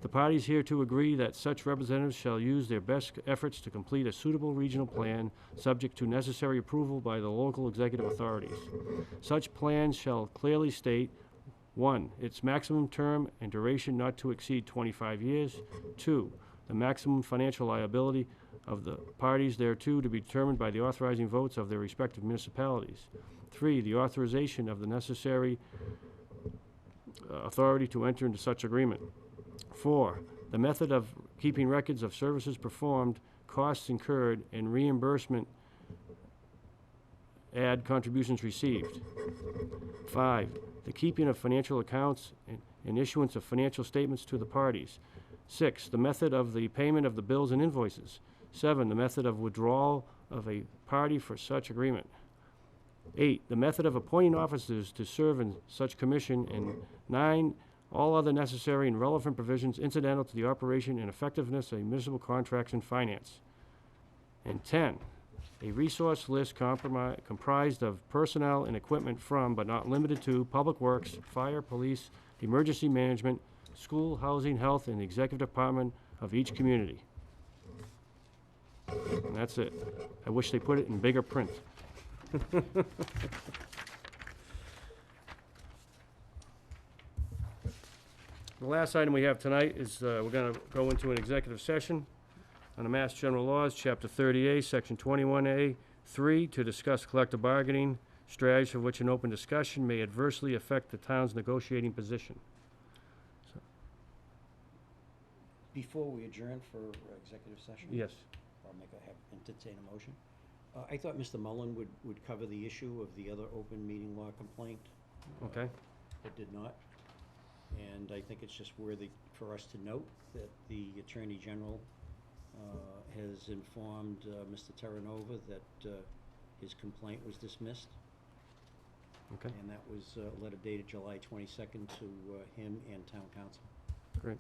The parties here to agree that such representatives shall use their best efforts to complete a suitable regional plan, subject to necessary approval by the local executive authorities. Such plans shall clearly state 1. Its maximum term and duration not to exceed 25 years. 2. The maximum financial liability of the parties thereto to be determined by the authorizing votes of their respective municipalities. 3. The authorization of the necessary authority to enter into such agreement. 4. The method of keeping records of services performed, costs incurred, and reimbursement add contributions received. 5. The keeping of financial accounts and issuance of financial statements to the parties. 6. The method of the payment of the bills and invoices. 7. The method of withdrawal of a party for such agreement. 8. The method of appointing officers to serve in such commission. And 9. All other necessary and relevant provisions incidental to the operation and effectiveness of municipal contracts and finance. And 10. A resource list comprised of personnel and equipment from, but not limited to, public works, fire, police, emergency management, school, housing, health, and the executive department of each community. And that's it. I wish they put it in bigger print. The last item we have tonight is we're going to go into an executive session on the Mass General Laws, Chapter 30A, Section 21A, 3, to discuss collective bargaining strategies of which an open discussion may adversely affect the town's negotiating position. Before we adjourn for executive session? Yes. I'll entertain a motion. I thought Mr. Mullen would cover the issue of the other open meeting law complaint. Okay. But did not. And I think it's just worthy for us to note that the Attorney General has informed Mr. Terranova that his complaint was dismissed. Okay. And that was a letter dated July 22nd to him and Town Council. Great.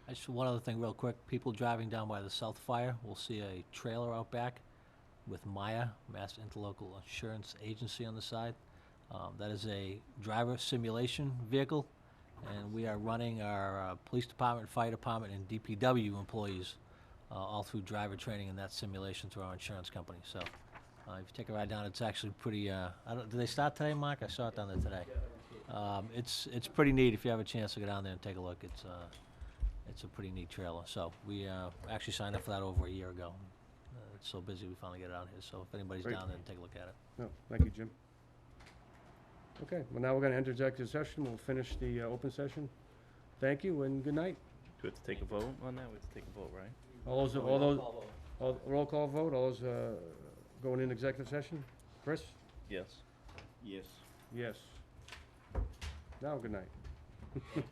Just one other thing real quick. People driving down by the South Fire will see a trailer out back with Maya, Mass Interlocal Insurance Agency, on the side. That is a driver simulation vehicle, and we are running our police department, fire department, and DPW employees all through driver training in that simulation through our insurance company. So if you take a ride down, it's actually pretty, did they start today, Mark? I saw it down there today. It's pretty neat if you have a chance to go down there and take a look. It's a pretty neat trailer. So we actually signed up for that over a year ago. it's so busy we finally get it out here. So if anybody's Great. down there, take a look at it. No, thank you, Jim. Okay, well, now we're gonna enter executive session. We'll finish the open session. Thank you and good night. Do we have to take a vote on that? We have to take a vote, right? All those, roll call vote, all those going in executive session? Chris? Yes. Yes. Now, good night.